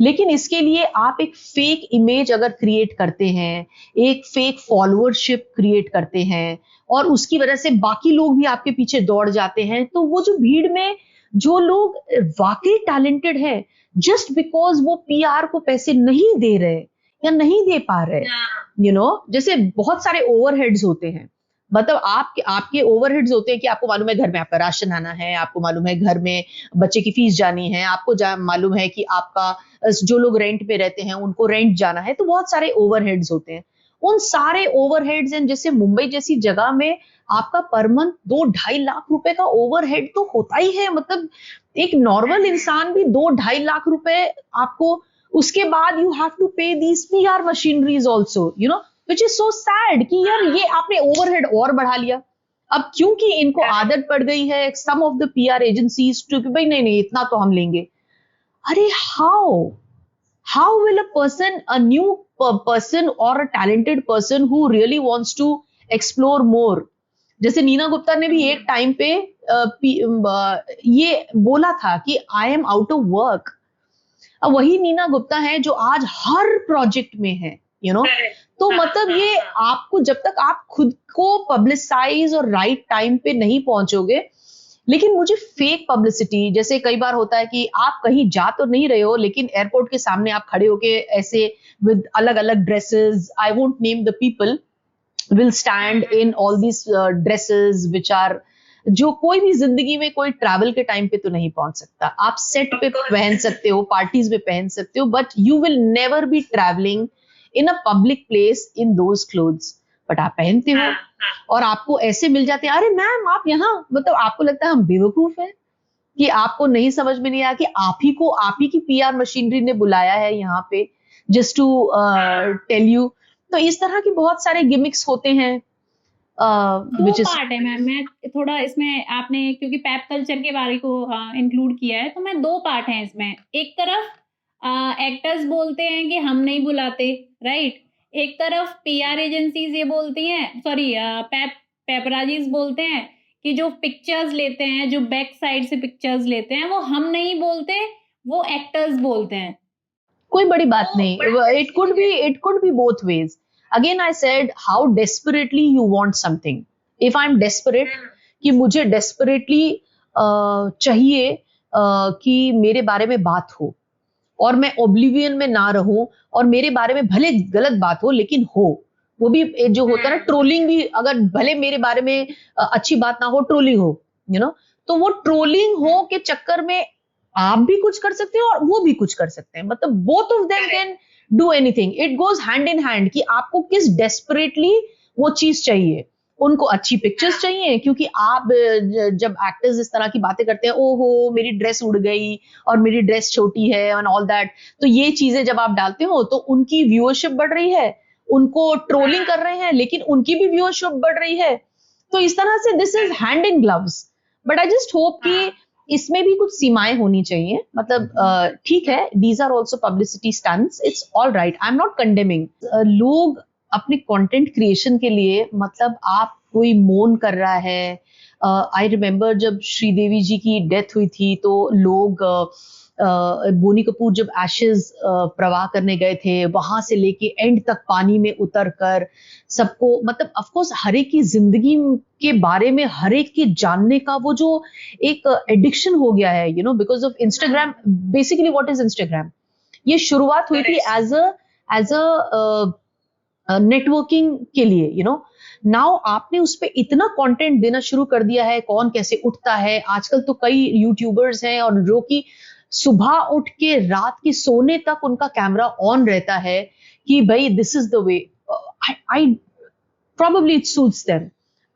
लेकिन इसके लिए आप एक फेक इमेज अगर क्रिएट करते हैं, एक फेक फॉलोअरशिप क्रिएट करते हैं, और उसकी वजह से बाकी लोग भी आपके पीछे दौड़ जाते हैं, तो वो जो भीड़ में जो लोग वाकई टैलेंटेड है, जस्ट बिकॉज वो पीआर को पैसे नहीं दे रहे या नहीं दे पा रहे, जैसे बहुत सारे ओवरहेड्स होते हैं। मतलब आपके ओवरहेड्स होते हैं कि आपको मालूम है घर में आपका राशन आना है, आपको मालूम है घर में बच्चे की फीस जानी है, आपको मालूम है कि आपका जो लोग रेंट पे रहते हैं उनको रेंट जाना है, तो बहुत सारे ओवरहेड्स होते हैं। उन सारे ओवरहेड्स एंड, जैसे मुंबई जैसी जगह में आपका पर मंथ 2-2.5 लाख रुपए का ओवरहेड तो होता ही है। मतलब एक नॉर्मल इंसान भी 2-2.5 लाख रुपए आपको, उसके बाद यू हैव टू पे these PR machineries also, which is so sad कि यार ये आपने ओवरहेड और बढ़ा लिया। अब क्योंकि इनको आदत पड़ गई है some of the PR agencies too, कि भाई नहीं नहीं इतना तो हम लेंगे। अरे how will a new person or a talented person who really wants to explore more, जैसे नीना गुप्ता ने भी एक टाइम पे ये बोला था कि I am out of work. अब वही नीना गुप्ता है जो आज हर प्रोजेक्ट में है, तो मतलब ये आपको, जब तक आप खुद को पब्लिसाइज और राइट टाइम पे नहीं पहुंचोगे। लेकिन मुझे फेक पब्लिसिटी, जैसे कई बार होता है कि आप कहीं जा तो नहीं रहे हो, लेकिन एयरपोर्ट के सामने आप खड़े होके ऐसे विद अलग अलग dresses, I won't name the people, will stand in all these dresses which are, जो कोई भी जिंदगी में कोई ट्रैवल के टाइम पे तो नहीं पहुंच सकता। आप सेट पे पहन सकते हो, पार्टीज में पहन सकते हो, but you will never be travelling in a public place in those clothes. But आप पहनते हो और आपको ऐसे मिल जाते हैं, अरे मैम आप यहाँ, मतलब आपको लगता है हम बेवकूफ हैं कि आपको नहीं समझ में नहीं आया कि आप ही की पीआर मशीनरी ने बुलाया है यहाँ पे जस्ट टू टेल यू। तो इस तरह के बहुत सारे गिमिक्स होते हैं। दो पार्ट है मैम, मैं थोड़ा इसमें, आपने क्योंकि पैप कल्चर के बारे को इंक्लूड किया है, तो मैं दो पार्ट हैं इसमें। एक तरफ एक्टर्स बोलते हैं कि हम नहीं बुलाते, राइट। एक तरफ पीआर एजेंसीज ये बोलती हैं, सॉरी पेपराजीज बोलते हैं कि जो पिक्चर्स लेते हैं, जो बैक साइड से पिक्चर्स लेते हैं, वो हम नहीं बोलते, वो एक्टर्स बोलते हैं। कोई बड़ी बात नहीं, it could be both ways. Again I said how desperately you want something. If I'm desperate, कि मुझे desperately चाहिए कि मेरे बारे में बात हो और मैं oblivion में ना रहूं, और मेरे बारे में भले गलत बात हो लेकिन हो, वो भी जो होता है ना ट्रोलिंग भी, अगर भले मेरे बारे में अच्छी बात ना हो, ट्रोलिंग हो, तो वो ट्रोलिंग हो के चक्कर में आप भी कुछ कर सकते हो और वो भी कुछ कर सकते हैं। मतलब both of them can do anything, it goes hand in hand कि आपको किस डेस्परेटली वो चीज चाहिए। उनको अच्छी पिक्चर्स चाहिए, क्योंकि आप जब एक्टर्स इस तरह की बातें करते हैं, ओहो मेरी ड्रेस उड़ गई और मेरी ड्रेस छोटी है एंड ऑल दैट, तो ये चीजें जब आप डालते हो तो उनकी व्यूअरशिप बढ़ रही है, उनको ट्रोलिंग कर रहे हैं, लेकिन उनकी भी व्यूअरशिप बढ़ रही है। तो इस तरह से this is hand in gloves. But I just hope कि इसमें भी कुछ सीमाएं होनी चाहिए। मतलब ठीक है, these are also publicity stunts, it's all right, I am not condemning. लोग अपने कंटेंट क्रिएशन के लिए, मतलब आप कोई मोन कर रहा है। आई रिमेम्बर जब श्रीदेवी जी की डेथ हुई थी तो लोग बोनी कपूर जब एशेज प्रवाह करने गए थे, वहां से लेके एंड तक पानी में उतर कर सबको, मतलब ऑफ कोर्स हर एक की जिंदगी के बारे में हर एक की जानने का वो जो एक एडिक्शन हो गया है, you know, because of Instagram. Basically what is Instagram? ये शुरुआत हुई थी एज अ नेटवर्किंग के लिए, यू नो। नाउ आपने उस पर इतना कंटेंट देना शुरू कर दिया है, कौन कैसे उठता है। आजकल तो कई यूट्यूबर्स हैं और जो कि सुबह उठ के रात की सोने तक उनका कैमरा ऑन रहता है कि भाई this is the way. I probably it suits them.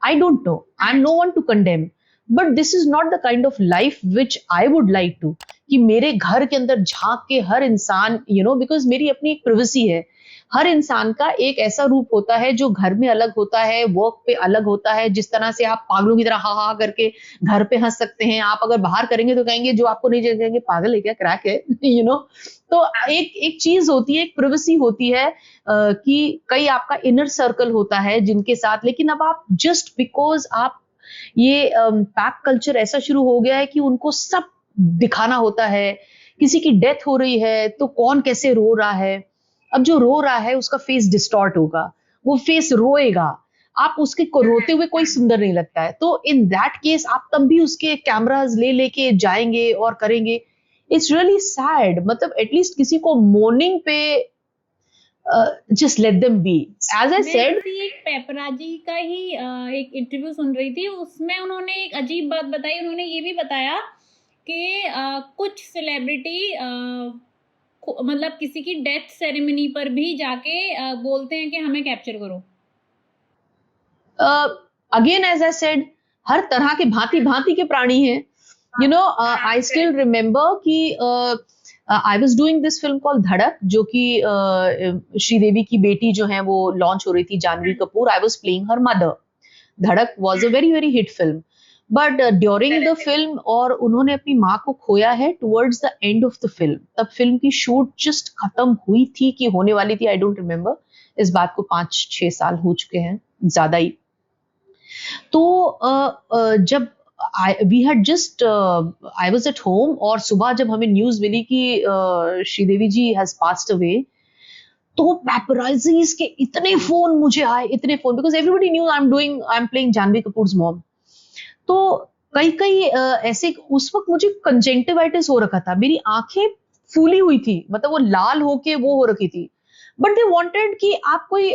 I don't know, I'm no one to condemn, but this is not the kind of life which I would like to, कि मेरे घर के अंदर झांक के हर इंसान, you know, because मेरी अपनी एक privacy है। हर इंसान का एक ऐसा रूप होता है जो घर में अलग होता है, वर्क पे अलग होता है। जिस तरह से आप पागलों की तरह हा हा करके घर पे हंस सकते हैं, आप अगर बाहर करेंगे तो कहेंगे, जो आपको नहीं कहेंगे पागल है क्या, क्रैक है, यू नो। तो एक एक चीज होती है, एक प्रिवेसी होती है कि कई आपका इनर सर्कल होता है जिनके साथ। लेकिन अब आप जस्ट बिकॉज आप ये पैक कल्चर ऐसा शुरू हो गया है कि उनको सब दिखाना होता है। किसी की डेथ हो रही है तो कौन कैसे रो रहा है। अब जो रो रहा है उसका फेस डिस्टॉर्ट होगा, वो फेस रोएगा, आप उसके को रोते हुए कोई सुंदर नहीं लगता है। तो इन दैट केस आप तब भी उसके कैमराज ले लेके जाएंगे और करेंगे। It's really sad. मतलब एटलीस्ट किसी को मॉर्निंग पे just let them be. As I said, मैं एक पेपराजी का ही एक इंटरव्यू सुन रही थी, उसमें उन्होंने एक अजीब बात बताई। उन्होंने ये भी बताया कि कुछ सेलिब्रिटी मतलब किसी की डेथ सेरेमनी पर भी जाके बोलते हैं कि हमें कैप्चर करो। अगेन एज आई सेड, हर तरह के भांति भांति के प्राणी हैं। You know, I still remember कि I was doing this film call Dhadak, जो कि श्रीदेवी की बेटी जो है वो लॉन्च हो रही थी, Janhvi Kapoor. I was playing her mother. Dhadak was a very very hit film. But during the film, और उन्होंने अपनी माँ को खोया है towards the end of the film. तब फिल्म की शूट जस्ट खत्म हुई थी कि होने वाली थी, आई डोंट रिमेम्बर। इस बात को 5-6 साल हो चुके हैं, ज्यादा ही। तो जब we had just, I was at home, और सुबह जब हमें न्यूज मिली कि Sridevi ji has passed away, तो पैपराइजीज के इतने फोन मुझे आए, इतने phone, because everybody knew I am playing Janhvi Kapoor's mom. तो कई कई ऐसे, उस वक्त मुझे कंजेंटिवाइटिस हो रखा था, मेरी आंखें फूली हुई थी, मतलब वो लाल होके वो हो रखी थी। बट दे वांटेड कि आप कोई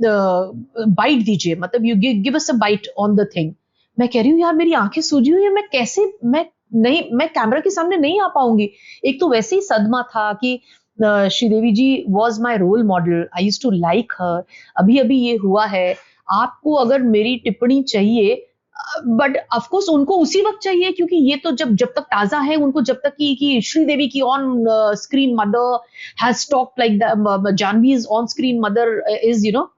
बाइट दीजिए, मतलब you give us a bite on the thing. मैं कह रही हूँ यार मेरी आंखें सूजी हुई है, मैं कैसे, मैं कैमरा के सामने नहीं आ पाऊंगी। एक तो वैसे ही सदमा था कि Sridevi ji was my role model, I used to like her. अभी अभी ये हुआ है, आपको अगर मेरी टिप्पणी चाहिए, बट ऑफ कोर्स उनको उसी वक्त चाहिए, क्योंकि ये तो जब तक ताजा है, उनको जब तक कि श्रीदेवी की on screen mother has talked like the Janhvi's on screen mother is, you know.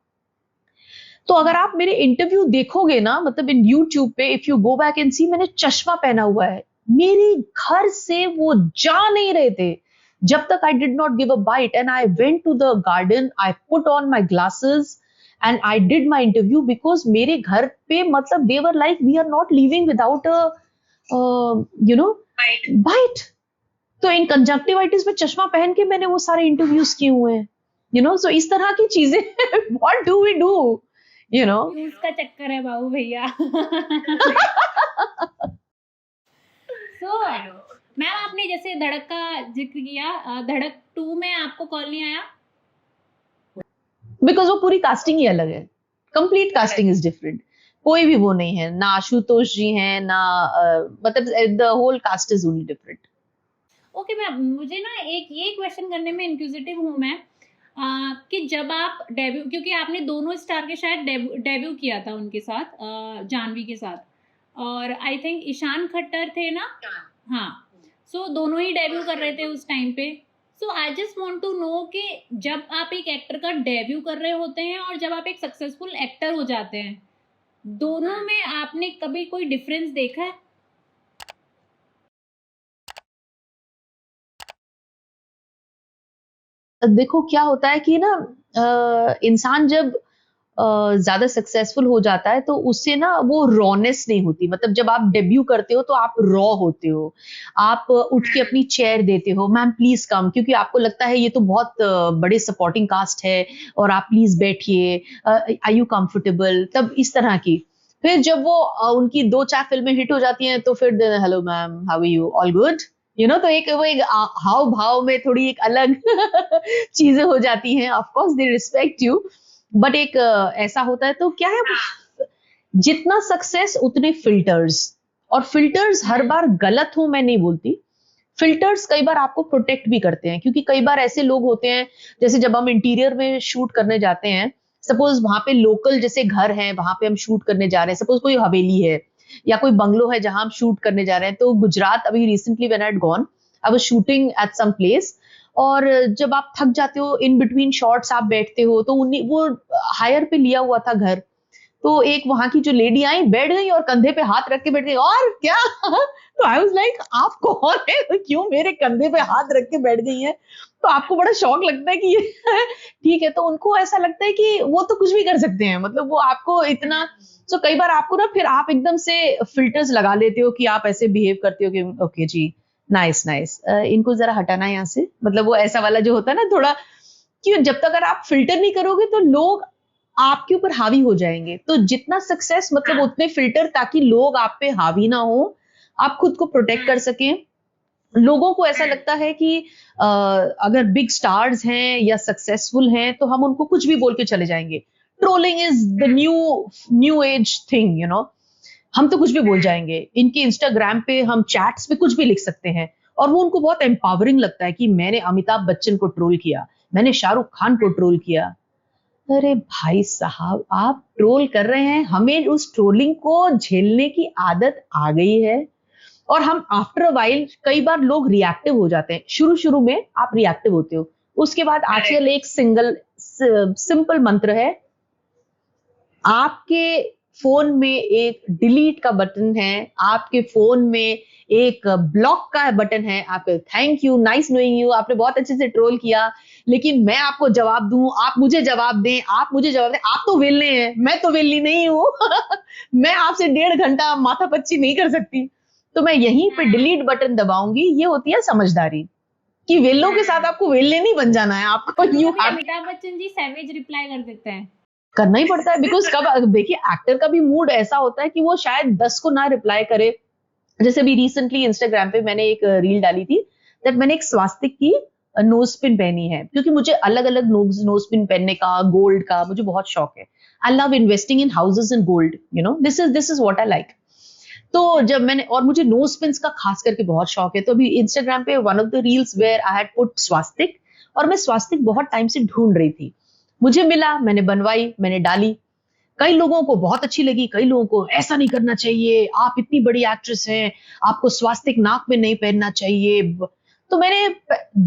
तो अगर आप मेरे इंटरव्यू देखोगे ना, मतलब इन यूट्यूब पे, if you go back and see, मैंने चश्मा पहना हुआ है। मेरे घर से वो जा नहीं रहे थे जब तक I did not give a bite, and I went to the garden, I put on my glasses and I did my interview, because मेरे घर पे, मतलब they were like, we are not leaving without a you know bite. तो इन conjunctivitis में चश्मा पहन के मैंने वो सारे इंटरव्यूज किए हुए हैं, you know, so इस तरह की चीजें what do we do, you know. उसका चक्कर है बाबू भैया। so मैम, आपने जैसे धड़क का जिक्र किया, धड़क 2 में आपको कॉल नहीं आया? बिकॉज वो पूरी कास्टिंग ही अलग है, कंप्लीट कास्टिंग इज डिफरेंट। कोई भी वो नहीं है, ना आशुतोष जी हैं, ना मतलब the whole cast is only different. Okay ma'am, मुझे ना एक ये क्वेश्चन करने में इंक्विजिटिव हूँ मैं, कि जब आप डेब्यू, क्योंकि आपने दोनों स्टार के शायद डेब्यू किया था उनके साथ, जानवी के साथ, और आई थिंक ईशान खट्टर थे ना? हाँ। सो दोनों ही डेब्यू कर रहे थे उस टाइम पे। So I just want to know कि जब आप एक एक्टर का डेब्यू कर रहे होते हैं और जब आप एक सक्सेसफुल एक्टर हो जाते हैं, दोनों में आपने कभी कोई डिफरेंस देखा है? देखो क्या होता है कि ना इंसान जब ज्यादा सक्सेसफुल हो जाता है तो उससे ना वो रॉनेस नहीं होती। मतलब जब आप डेब्यू करते हो तो आप रॉ होते हो। आप उठ के अपनी चेयर देते हो, मैम प्लीज कम, क्योंकि आपको लगता है ये तो बहुत बड़े सपोर्टिंग कास्ट है और आप प्लीज बैठिए, आर यू कंफर्टेबल, तब इस तरह की। फिर जब वो उनकी दो चार फिल्में हिट हो जाती हैं तो फिर hello ma'am, how are you, all good, तो एक वो एक हाव भाव में थोड़ी एक अलग चीजें हो जाती हैं। Of course they respect you, but एक ऐसा होता है तो क्या है, जितना सक्सेस उतने फिल्टर्स। और फिल्टर्स हर बार गलत हो मैं नहीं बोलती। फिल्टर्स कई बार आपको प्रोटेक्ट भी करते हैं, क्योंकि कई बार ऐसे लोग होते हैं, जैसे जब हम इंटीरियर में शूट करने जाते हैं, सपोज वहां पे लोकल जैसे घर है, वहां पे हम शूट करने जा रहे हैं, सपोज कोई हवेली है या कोई बंगलो है जहां हम शूट करने जा रहे हैं। तो गुजरात अभी recently when I had gone, I was shooting at some place, और जब आप थक जाते हो इन बिटवीन शॉट्स आप बैठते हो, तो उन्हीं वो हायर पे लिया हुआ था घर। तो एक वहां की जो लेडी आई, बैठ गई और कंधे पे हाथ रख के बैठ गई, और क्या तो आई वाज लाइक आप कौन है, क्यों मेरे कंधे पे हाथ रख के बैठ गई हैं। तो आपको बड़ा शौक लगता है कि ये ठीक है, तो उनको ऐसा लगता है कि वो तो कुछ भी कर सकते हैं, मतलब वो आपको इतना। तो कई बार आपको ना फिर आप एकदम से फिल्टर्स लगा लेते हो कि आप ऐसे बिहेव करते हो कि ओके जी, नाइस नाइस, इनको जरा हटाना यहाँ से, मतलब वो ऐसा वाला जो होता है ना थोड़ा। क्यों, जब तक अगर आप फिल्टर नहीं करोगे तो लोग आपके ऊपर हावी हो जाएंगे। तो जितना सक्सेस मतलब उतने फिल्टर, ताकि लोग आप पे हावी ना हो, आप खुद को प्रोटेक्ट कर सकें। लोगों को ऐसा लगता है कि अगर बिग स्टार्स हैं या सक्सेसफुल हैं तो हम उनको कुछ भी बोल के चले जाएंगे। Trolling is the new new age thing, हम तो कुछ भी बोल जाएंगे। इनके इंस्टाग्राम पे हम चैट्स पे कुछ भी लिख सकते हैं, और वो उनको बहुत एम्पावरिंग लगता है कि मैंने अमिताभ बच्चन को ट्रोल किया, मैंने शाहरुख खान को ट्रोल किया। अरे भाई साहब, आप ट्रोल कर रहे हैं, हमें उस ट्रोलिंग को झेलने की आदत आ गई है। और हम आफ्टर अ वाइल, कई बार लोग रिएक्टिव हो जाते हैं। शुरू शुरू में आप रिएक्टिव होते हो, उसके बाद आजकल एक सिंगल सिंपल मंत्र है, आपके फोन में एक डिलीट का बटन है, आपके फोन में एक ब्लॉक का बटन है। आप thank you, nice knowing you, आपने बहुत अच्छे से ट्रोल किया, लेकिन मैं आपको जवाब दूं, आप मुझे जवाब दें, आप मुझे जवाब दें, आप तो वेल्ले हैं, मैं तो वेल्ली नहीं हूं। मैं आपसे 1.5 घंटा माथापच्ची नहीं कर सकती, तो मैं यहीं पे डिलीट बटन दबाऊंगी। ये होती है समझदारी, कि वेल्लों के साथ आपको वेल्ले नहीं बन जाना है, आपको कभी यू कभी have Amitabh Bachchan ji savage reply कर देते हैं। करना ही पड़ता है, बिकॉज कब देखिए एक्टर का भी मूड ऐसा होता है कि वो शायद 10 को ना रिप्लाई करे। जैसे अभी रिसेंटली इंस्टाग्राम पे मैंने एक रील डाली थी, दैट मैंने एक स्वास्तिक की नोज पिन पहनी है, क्योंकि मुझे अलग अलग नोज पिन पहनने का, गोल्ड का मुझे बहुत शौक है। I love investing in houses in gold, this is what I like. तो जब मैंने, और मुझे नोज पिन्स का खास करके बहुत शौक है, तो अभी इंस्टाग्राम पे one of the reels where I had put swastik, और मैं स्वास्तिक बहुत टाइम से ढूंढ रही थी, मुझे मिला, मैंने बनवाई, मैंने डाली। कई लोगों को बहुत अच्छी लगी, कई लोगों को ऐसा नहीं करना चाहिए, आप इतनी बड़ी एक्ट्रेस हैं, आपको स्वास्तिक नाक में नहीं पहनना चाहिए। तो मैंने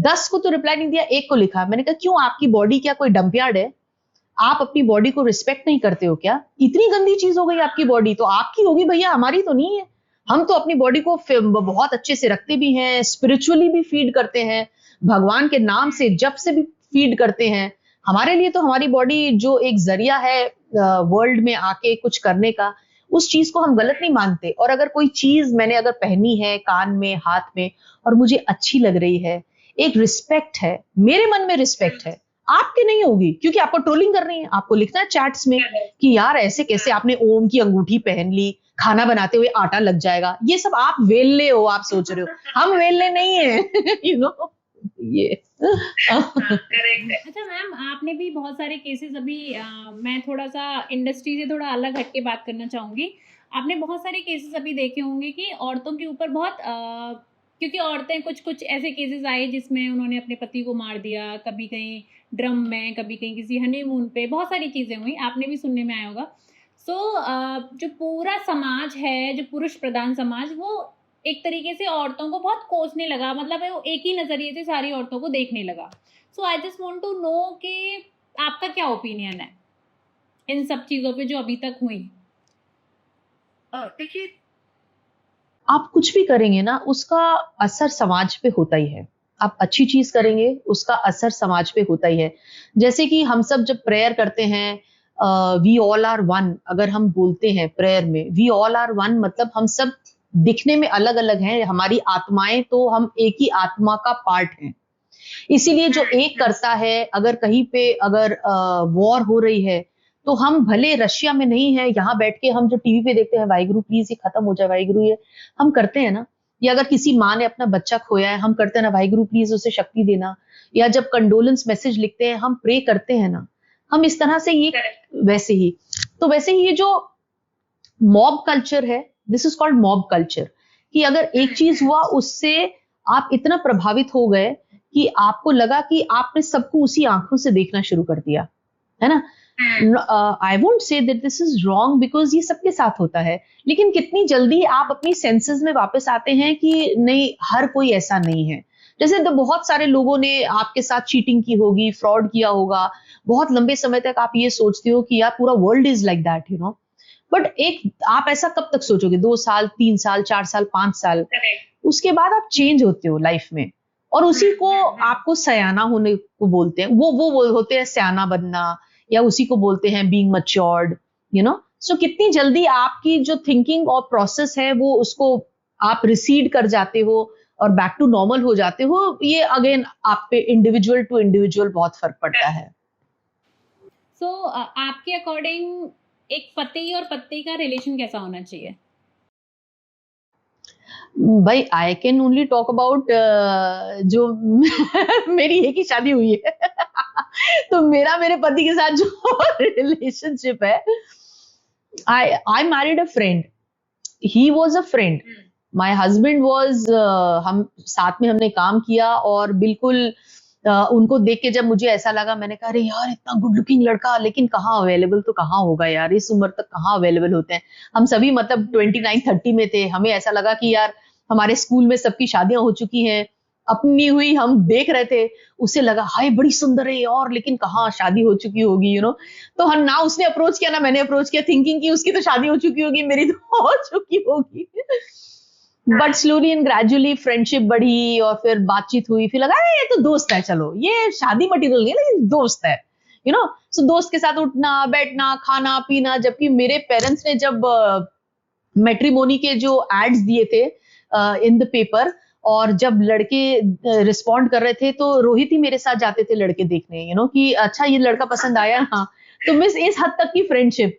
10 को तो रिप्लाई नहीं दिया, एक को लिखा, मैंने कहा क्यों, आपकी बॉडी क्या कोई डंपयार्ड है? आप अपनी बॉडी को रिस्पेक्ट नहीं करते हो क्या? इतनी गंदी चीज हो गई आपकी बॉडी, तो आपकी होगी भैया, हमारी तो नहीं है। हम तो अपनी बॉडी को बहुत अच्छे से रखते भी हैं, स्पिरिचुअली भी फीड करते हैं, भगवान के नाम से जब से भी फीड करते हैं। हमारे लिए तो हमारी बॉडी जो एक जरिया है वर्ल्ड में आके कुछ करने का, उस चीज को हम गलत नहीं मानते। और अगर कोई चीज मैंने अगर पहनी है कान में, हाथ में, और मुझे अच्छी लग रही है, एक रिस्पेक्ट है, मेरे मन में रिस्पेक्ट है, आपके नहीं होगी, क्योंकि आपको ट्रोलिंग कर रही है, आपको लिखना है चैट्स में कि यार ऐसे कैसे आपने ओम की अंगूठी पहन ली, खाना बनाते हुए आटा लग जाएगा। ये सब आप वेल्ले हो, आप सोच रहे हो, हम वेल्ले नहीं है। ये करेक्ट है। अच्छा मैम, आपने भी बहुत सारे केसेस अभी मैं थोड़ा सा इंडस्ट्री से थोड़ा अलग हट के बात करना चाहूंगी। आपने बहुत सारे केसेस अभी देखे होंगे कि औरतों के ऊपर बहुत क्योंकि औरतें कुछ कुछ ऐसे केसेस आए जिसमें उन्होंने अपने पति को मार दिया, कभी कहीं ड्रम में, कभी कहीं किसी हनीमून पे, बहुत सारी चीजें हुई, आपने भी सुनने में आया होगा। सो जो पूरा समाज है, जो पुरुष प्रधान समाज, वो एक तरीके से औरतों को बहुत कोसने लगा, मतलब वो एक ही नजरिए से सारी औरतों को देखने लगा। So I just want to know कि आपका क्या ओपिनियन है इन सब चीजों पे जो अभी तक हुई। देखिए, आप कुछ भी करेंगे ना, उसका असर समाज पे होता ही है। आप अच्छी चीज करेंगे, उसका असर समाज पे होता ही है। जैसे कि हम सब जब प्रेयर करते हैं, वी ऑल आर वन, अगर हम बोलते हैं प्रेयर में वी ऑल आर वन, मतलब हम सब दिखने में अलग अलग हैं, हमारी आत्माएं तो हम एक ही आत्मा का पार्ट हैं। इसीलिए जो एक करता है, अगर कहीं पे अगर वॉर हो रही है, तो हम भले रशिया में नहीं है, यहाँ बैठ के हम जो टीवी पे देखते हैं, वाहिगुरु प्लीज ये खत्म हो जाए, वाहिगुरु ये हम करते हैं ना। या अगर किसी माँ ने अपना बच्चा खोया है, हम करते हैं ना, वाहिगुरु प्लीज उसे शक्ति देना। या जब कंडोलेंस मैसेज लिखते हैं, हम प्रे करते हैं ना। हम इस तरह से ये वैसे ही, तो वैसे ही ये जो मॉब कल्चर है, this is called mob culture, कि अगर एक चीज हुआ उससे आप इतना प्रभावित हो गए कि आपको लगा कि आपने सबको उसी आंखों से देखना शुरू कर दिया, है ना। I won't say that this is wrong, because ये सबके साथ होता है। लेकिन कितनी जल्दी आप अपनी सेंसेस में वापस आते हैं कि नहीं, हर कोई ऐसा नहीं है। जैसे तो बहुत सारे लोगों ने आपके साथ चीटिंग की होगी, फ्रॉड किया होगा, बहुत लंबे समय तक आप ये सोचते हो कि यार पूरा world is like that, you know. But एक आप ऐसा कब तक सोचोगे? 2 साल, 3 साल, 4 साल, 5 साल, उसके बाद आप चेंज होते हो लाइफ में। और उसी को आपको सयाना होने को बोलते हैं, वो होते हैं सयाना बनना, या उसी को बोलते हैं बीइंग मैच्योर्ड, यू नो। सो कितनी जल्दी आपकी जो थिंकिंग और प्रोसेस है वो उसको आप रिसीड कर जाते हो और बैक टू नॉर्मल हो जाते हो, ये अगेन आप पे इंडिविजुअल टू इंडिविजुअल बहुत फर्क पड़ता है। सो आपके अकॉर्डिंग एक पति और पत्नी का रिलेशन कैसा होना चाहिए? भाई I can only talk about जो मेरी एक ही शादी हुई है तो मेरा मेरे पति के साथ जो रिलेशनशिप है, I married a friend, he was a friend, my husband was, हम साथ में हमने काम किया, और बिल्कुल उनको देख के जब मुझे ऐसा लगा, मैंने कहा अरे यार इतना गुड लुकिंग लड़का, लेकिन कहाँ अवेलेबल, तो कहाँ होगा यार, इस उम्र तक कहाँ अवेलेबल होते हैं। हम सभी मतलब 29-30 में थे, हमें ऐसा लगा कि यार हमारे स्कूल में सबकी शादियां हो चुकी हैं, अपनी हुई, हम देख रहे थे, उसे लगा हाय बड़ी सुंदर है और, लेकिन कहाँ शादी हो चुकी होगी, यू नो। तो हम ना उसने अप्रोच किया ना मैंने अप्रोच किया, थिंकिंग कि उसकी तो शादी हो चुकी होगी, मेरी तो हो चुकी होगी। But slowly and gradually friendship बढ़ी, और फिर बातचीत हुई, फिर लगा ये तो दोस्त है, चलो ये शादी मटेरियल नहीं है, लेकिन दोस्त है, यू नो। सो दोस्त के साथ उठना बैठना खाना पीना, जबकि मेरे पेरेंट्स ने जब मैट्रिमोनी के जो एड्स दिए थे इन द पेपर, और जब लड़के रिस्पॉन्ड कर रहे थे, तो रोहित ही मेरे साथ जाते थे लड़के देखने, यू नो, कि अच्छा ये लड़का पसंद आया। हाँ, तो मिस इस हद तक की फ्रेंडशिप।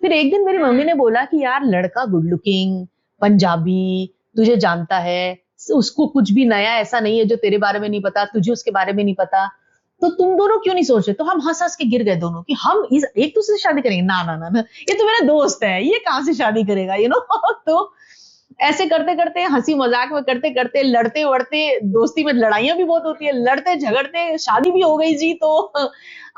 फिर एक दिन मेरी मम्मी ने बोला कि यार लड़का गुड लुकिंग, पंजाबी, तुझे जानता है, उसको कुछ भी नया ऐसा नहीं है जो तेरे बारे में नहीं पता, तुझे उसके बारे में नहीं पता, तो तुम दोनों क्यों नहीं सोच रहे? तो हम हंस हंस के गिर गए दोनों कि हम एक दूसरे से शादी करेंगे, ना ना ना ना, ये तो मेरा दोस्त है, ये कहां से शादी करेगा, यू नो। तो ऐसे करते करते, हंसी मजाक में करते करते, लड़ते वड़ते, दोस्ती में लड़ाइयां भी बहुत होती है, लड़ते झगड़ते शादी भी हो गई जी। तो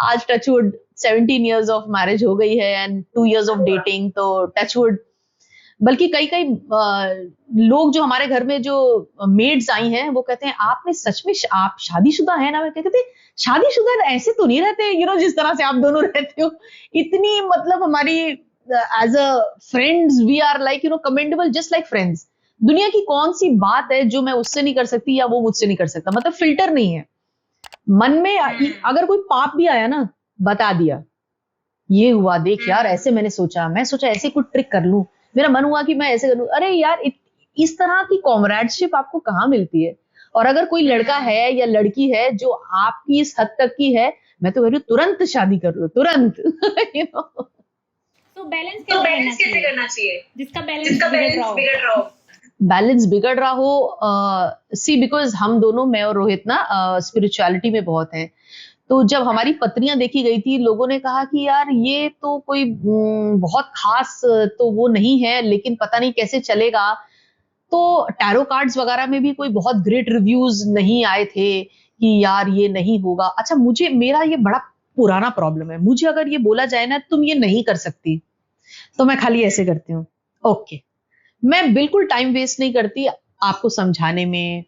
आज टचवुड 17 इयर्स ऑफ मैरिज हो गई है एंड 2 इयर्स ऑफ डेटिंग, तो टचवुड। बल्कि कई कई लोग जो हमारे घर में जो मेड्स आई हैं, वो कहते हैं आपने सच में आप शादीशुदा है ना? मैं कहते शादीशुदा ऐसे तो नहीं रहते, यू नो, जिस तरह से आप दोनों रहते हो। इतनी मतलब हमारी as a friends we are like, you know, commendable, just like friends. दुनिया की कौन सी बात है जो मैं उससे नहीं कर सकती या वो मुझसे नहीं कर सकता, मतलब फिल्टर नहीं है मन में। अगर कोई पाप भी आया ना, बता दिया ये हुआ, देख यार ऐसे मैंने सोचा, मैं सोचा ऐसे कुछ ट्रिक कर लूं, मेरा मन हुआ कि मैं ऐसे कर लूं। अरे यार इस तरह की कॉमरेडशिप आपको कहाँ मिलती है? और अगर कोई लड़का है या लड़की है जो आपकी इस हद तक की है, मैं तो कह रही हूँ तुरंत शादी कर लो, तुरंत। you know? तो बैलेंस कैसे करना चाहिए जिसका बैलेंस बिगड़ रहा हो? बैलेंस बिगड़ रहा हो, सी बिकॉज हम दोनों, मैं और रोहित ना स्पिरिचुअलिटी में बहुत हैं। तो जब हमारी पत्नियां देखी गई थी, लोगों ने कहा कि यार ये तो कोई बहुत खास तो वो नहीं है, लेकिन पता नहीं कैसे चलेगा। तो टैरो कार्ड्स वगैरह में भी कोई बहुत ग्रेट रिव्यूज नहीं आए थे कि यार ये नहीं होगा। अच्छा, मुझे मेरा ये बड़ा पुराना प्रॉब्लम है, मुझे अगर ये बोला जाए ना तुम ये नहीं कर सकती, तो मैं खाली ऐसे करती हूँ ओके, मैं बिल्कुल टाइम वेस्ट नहीं करती आपको समझाने में,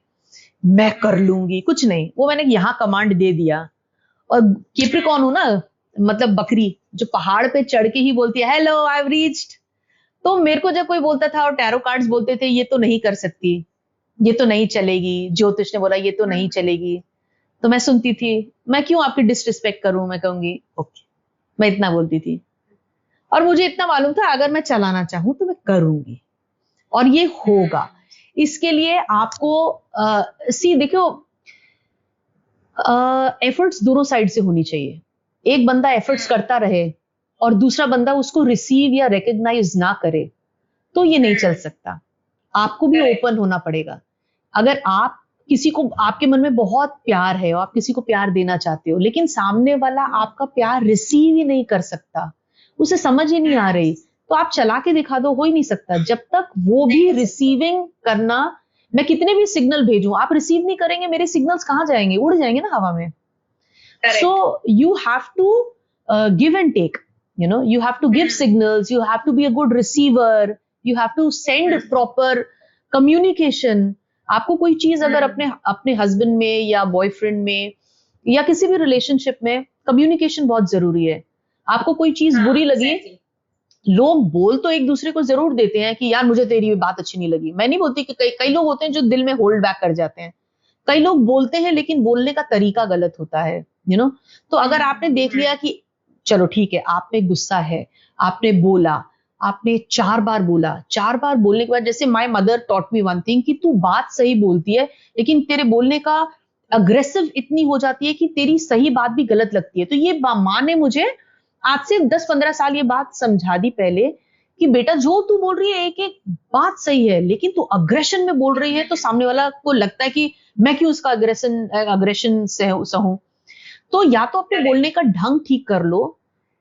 मैं कर लूंगी, कुछ नहीं। वो मैंने यहाँ कमांड दे दिया। और कैप्रिकॉर्न हूं ना, मतलब बकरी जो पहाड़ पे चढ़ के ही बोलती है हेलो आई हैव रीच्ड। तो मेरे को जब कोई बोलता था और टैरो कार्ड्स बोलते थे ये तो नहीं कर सकती, ये तो नहीं चलेगी, ज्योतिष ने बोला ये तो नहीं चलेगी, तो मैं सुनती थी। मैं क्यों आपकी डिसरिस्पेक्ट करूं, मैं कहूंगी ओके। मैं इतना बोलती थी। और मुझे इतना मालूम था अगर मैं चलाना चाहूं तो मैं करूंगी और ये होगा। इसके लिए आपको सी देखो, एफर्ट्स दोनों साइड से होनी चाहिए। एक बंदा एफर्ट्स करता रहे और दूसरा बंदा उसको रिसीव या रिकग्नाइज ना करे तो ये नहीं चल सकता। आपको भी ओपन होना पड़ेगा। अगर आप किसी को, आपके मन में बहुत प्यार है और आप किसी को प्यार देना चाहते हो लेकिन सामने वाला आपका प्यार रिसीव ही नहीं कर सकता, उसे समझ ही नहीं आ रही, तो आप चला के दिखा दो, हो ही नहीं सकता जब तक वो भी रिसीविंग करना। मैं कितने भी सिग्नल भेजूं, आप रिसीव नहीं करेंगे, मेरे सिग्नल्स कहां जाएंगे, उड़ जाएंगे ना हवा में। So you have to give and take. You have to give signals. You have to be a good receiver. You have to send proper communication. आपको कोई चीज अगर अपने अपने हस्बैंड में या बॉयफ्रेंड में या किसी भी रिलेशनशिप में, कम्युनिकेशन बहुत जरूरी है। आपको कोई चीज बुरी लगी, लोग बोल तो एक दूसरे को जरूर देते हैं कि यार मुझे तेरी बात अच्छी नहीं लगी। मैं नहीं बोलती कि कई कई लोग होते हैं जो दिल में होल्ड बैक कर जाते हैं। कई लोग बोलते हैं लेकिन बोलने का तरीका गलत होता है। तो अगर आपने देख लिया कि चलो ठीक है, आप में गुस्सा है, आपने बोला, आपने 4 बार बोला, 4 बार बोलने के बाद जैसे my mother taught me one thing कि तू बात सही बोलती है लेकिन तेरे बोलने का अग्रेसिव इतनी हो जाती है कि तेरी सही बात भी गलत लगती है। तो ये माँ ने मुझे आज से 10-15 साल ये बात समझा दी पहले कि बेटा जो तू बोल रही है एक एक बात सही है लेकिन तू अग्रेशन में बोल रही है तो सामने वाला को लगता है कि मैं क्यों उसका अग्रेशन अग्रेशन से सहूं। तो या तो अपने बोलने का ढंग ठीक कर लो।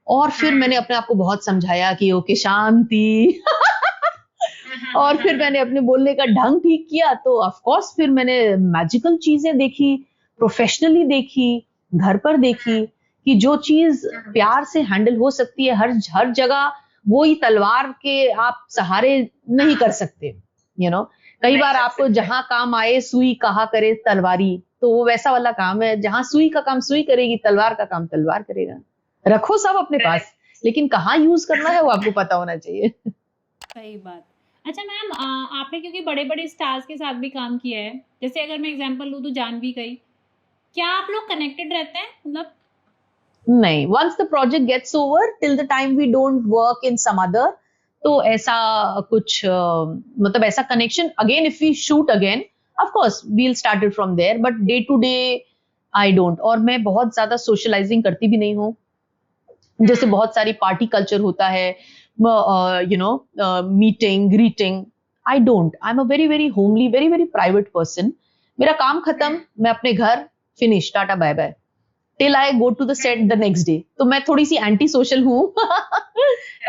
और फिर मैंने अपने आप को बहुत समझाया कि ओके शांति और फिर मैंने अपने बोलने का ढंग ठीक किया तो ऑफ कोर्स फिर मैंने मैजिकल चीजें देखी, प्रोफेशनली देखी, घर पर देखी कि जो चीज प्यार से हैंडल हो सकती है हर हर जगह, वो ही तलवार के आप सहारे नहीं कर सकते। कई बार आपको जहां काम आए सुई कहा करे तलवारी, तो वो वैसा वाला काम है जहां सुई का काम सुई करेगी, तलवार का काम तलवार करेगा। रखो सब अपने पास लेकिन कहाँ यूज करना है वो आपको पता होना चाहिए। सही बात। अच्छा मैम, आपने क्योंकि बड़े-बड़े स्टार्स के साथ भी काम किया है, जैसे अगर मैं एग्ज़ाम्पल लूँ तो जाह्नवी का ही, क्या आप लोग कनेक्टेड रहते हैं? मतलब नहीं, once the project gets over till the time we don't work in some other, तो ऐसा कुछ मतलब ऐसा connection again if we shoot again of course we will start it from there, but day to day I don't. और मैं बहुत ज्यादा socialising करती भी नहीं हूँ। जैसे बहुत सारी पार्टी कल्चर होता है, meeting greeting, I don't. I am a very very homely very very private person. मेरा काम खत्म, मैं अपने घर, finish, tata bye bye, till I go to the set the next day. तो मैं थोड़ी सी एंटी सोशल हूँ।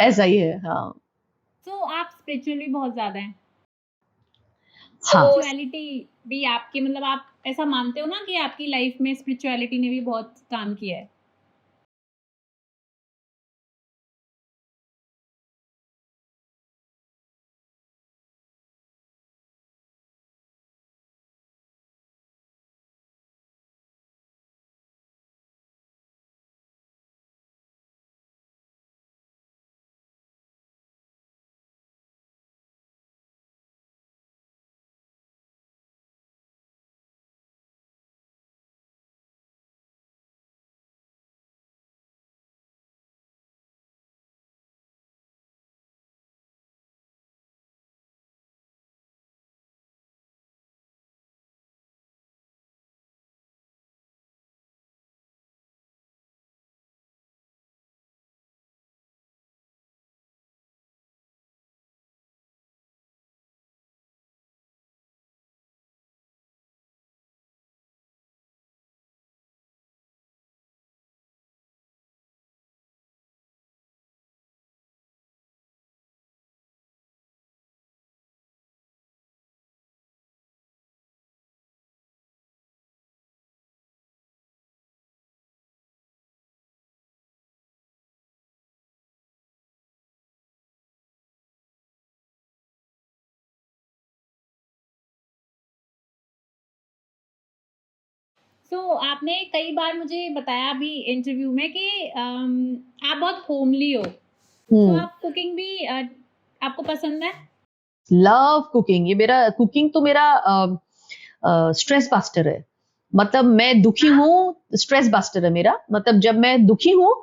ऐसा ही है, हाँ। तो आप स्पिरिचुअली बहुत ज़्यादा हैं। हाँ, स्पिरिचुअलिटी भी आपकी, मतलब आप ऐसा मानते हो ना कि आपकी लाइफ में स्पिरिचुअलिटी ने भी बहुत काम किया है? आपने कई बार मुझे बताया अभी इंटरव्यू में कि आप बहुत होमली हो, आप कुकिंग भी आपको पसंद है? Love cooking. ये मेरा कुकिंग तो मेरा स्ट्रेस बस्टर है। मतलब मैं दुखी हूँ, स्ट्रेस बस्टर है मेरा। मतलब जब मैं दुखी हूँ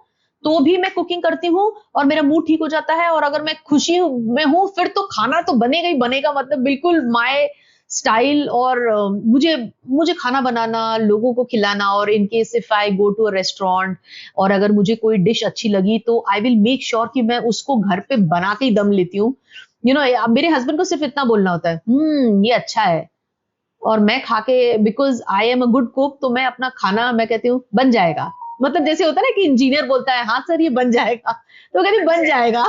तो भी मैं कुकिंग करती हूँ और मेरा मूड ठीक हो जाता है, और अगर मैं खुशी में हूँ फिर तो खाना तो बनेगा ही बनेगा। मतलब बिल्कुल माय स्टाइल। और मुझे मुझे खाना बनाना, लोगों को खिलाना, और in case if I go to a restaurant और अगर मुझे कोई डिश अच्छी लगी तो आई विल मेक श्योर कि मैं उसको घर पे बना के ही दम लेती हूँ। अब मेरे हस्बैंड को सिर्फ इतना बोलना होता है, ये अच्छा है, और मैं खा के, because I am a good cook, तो मैं अपना खाना मैं कहती हूँ बन जाएगा। मतलब जैसे होता है ना कि इंजीनियर बोलता है हाँ सर ये बन जाएगा, तो कहती बन जाएगा।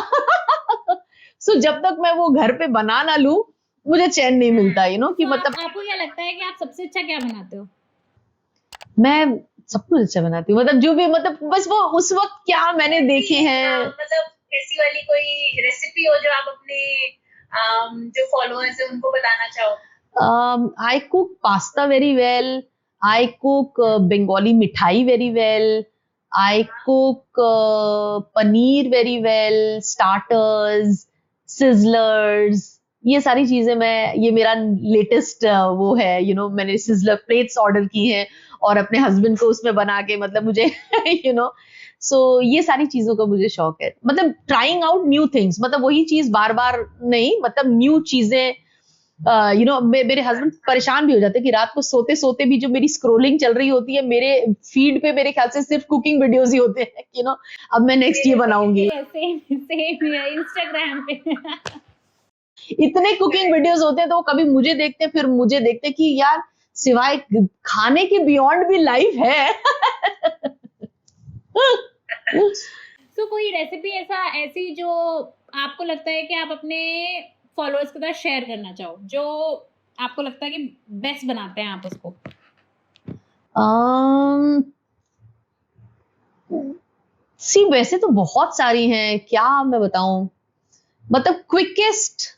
सो जब तक मैं वो घर पे बना ना लूं मुझे चैन नहीं मिलता, कि मतलब आपको क्या लगता है कि आप सबसे अच्छा क्या बनाते हो? मैं सब कुछ अच्छा बनाती हूँ। मतलब जो भी, मतलब बस वो उस वक्त क्या मैंने देखे हैं। मतलब ऐसी वाली कोई रेसिपी हो जो आप अपने जो फॉलोअर्स है उनको बताना चाहो? I cook pasta very well. I cook Bengali mithai very well. I cook paneer very well. Starters, sizzlers. ये सारी चीजें ये मेरा लेटेस्ट वो है, मैंने सिजलर प्लेट्स ऑर्डर की हैं और अपने हस्बैंड को उसमें बना के, मतलब मुझे सो ये सारी चीजों का मुझे शौक है। मतलब ट्राइंग आउट न्यू थिंग्स, मतलब वही चीज बार बार नहीं, मतलब न्यू चीजें। मेरे हस्बैंड परेशान भी हो जाते हैं कि रात को सोते सोते भी जो मेरी स्क्रोलिंग चल रही होती है मेरे फीड पे, मेरे ख्याल से सिर्फ कुकिंग वीडियोस ही होते हैं। अब मैं नेक्स्ट ये बनाऊंगी, सेम इंस्टाग्राम पे। इतने कुकिंग वीडियोस होते हैं, तो वो कभी मुझे देखते हैं फिर मुझे देखते हैं कि यार सिवाय खाने के बियॉन्ड भी लाइफ है। कोई रेसिपी ऐसी जो आपको लगता है कि आप अपने फॉलोअर्स के साथ शेयर करना चाहो, जो आपको लगता है कि बेस्ट बनाते हैं आप उसको? वैसे तो बहुत सारी हैं, क्या मैं बताऊं। मतलब क्विकेस्ट,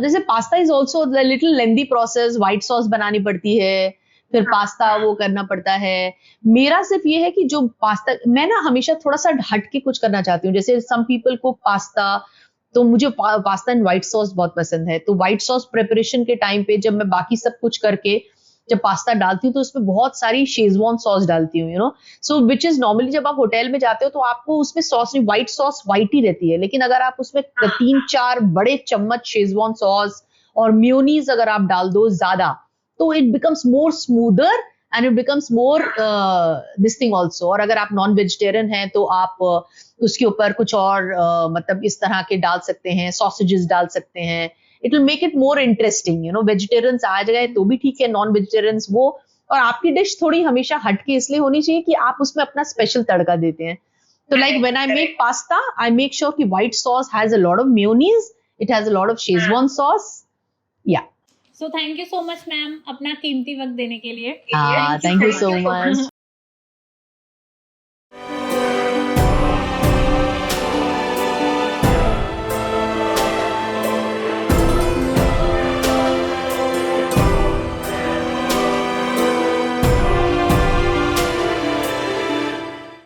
जैसे pasta is also little lengthy process. White sauce बनानी पड़ती है, फिर पास्ता वो करना पड़ता है। मेरा सिर्फ ये है कि जो पास्ता, मैं ना हमेशा थोड़ा सा हट के कुछ करना चाहती हूँ। जैसे सम पीपल को पास्ता, तो मुझे पास्ता एंड व्हाइट सॉस बहुत पसंद है। तो व्हाइट सॉस प्रिपरेशन के टाइम पे जब मैं बाकी सब कुछ करके जब पास्ता डालती हूँ तो उसमें बहुत सारी शेजवान सॉस डालती हूँ, सो विच इज नॉर्मली जब आप होटल में जाते हो तो आपको उसमें सॉस नहीं, व्हाइट सॉस व्हाइट ही रहती है, लेकिन अगर आप उसमें 3-4 बड़े चम्मच शेजवान सॉस और म्योनीज अगर आप डाल दो ज्यादा, तो it becomes more smoother and it becomes more this thing also. और अगर आप नॉन वेजिटेरियन हैं तो आप उसके ऊपर कुछ और मतलब इस तरह के डाल सकते हैं, सॉसेजेस डाल सकते हैं। It will make it more interesting. Vegetarians आ जाए तो भी ठीक है, नॉन वेजिटेरियंस वो। और आपकी डिश थोड़ी हमेशा हटके इसलिए होनी चाहिए कि आप उसमें अपना स्पेशल तड़का देते हैं। तो like when I make pasta I make sure कि white sauce has a lot of mayonnaise, it has a lot of Schezwan sauce. या so thank you so much ma'am अपना कीमती वक्त देने के लिए। Thank you so much.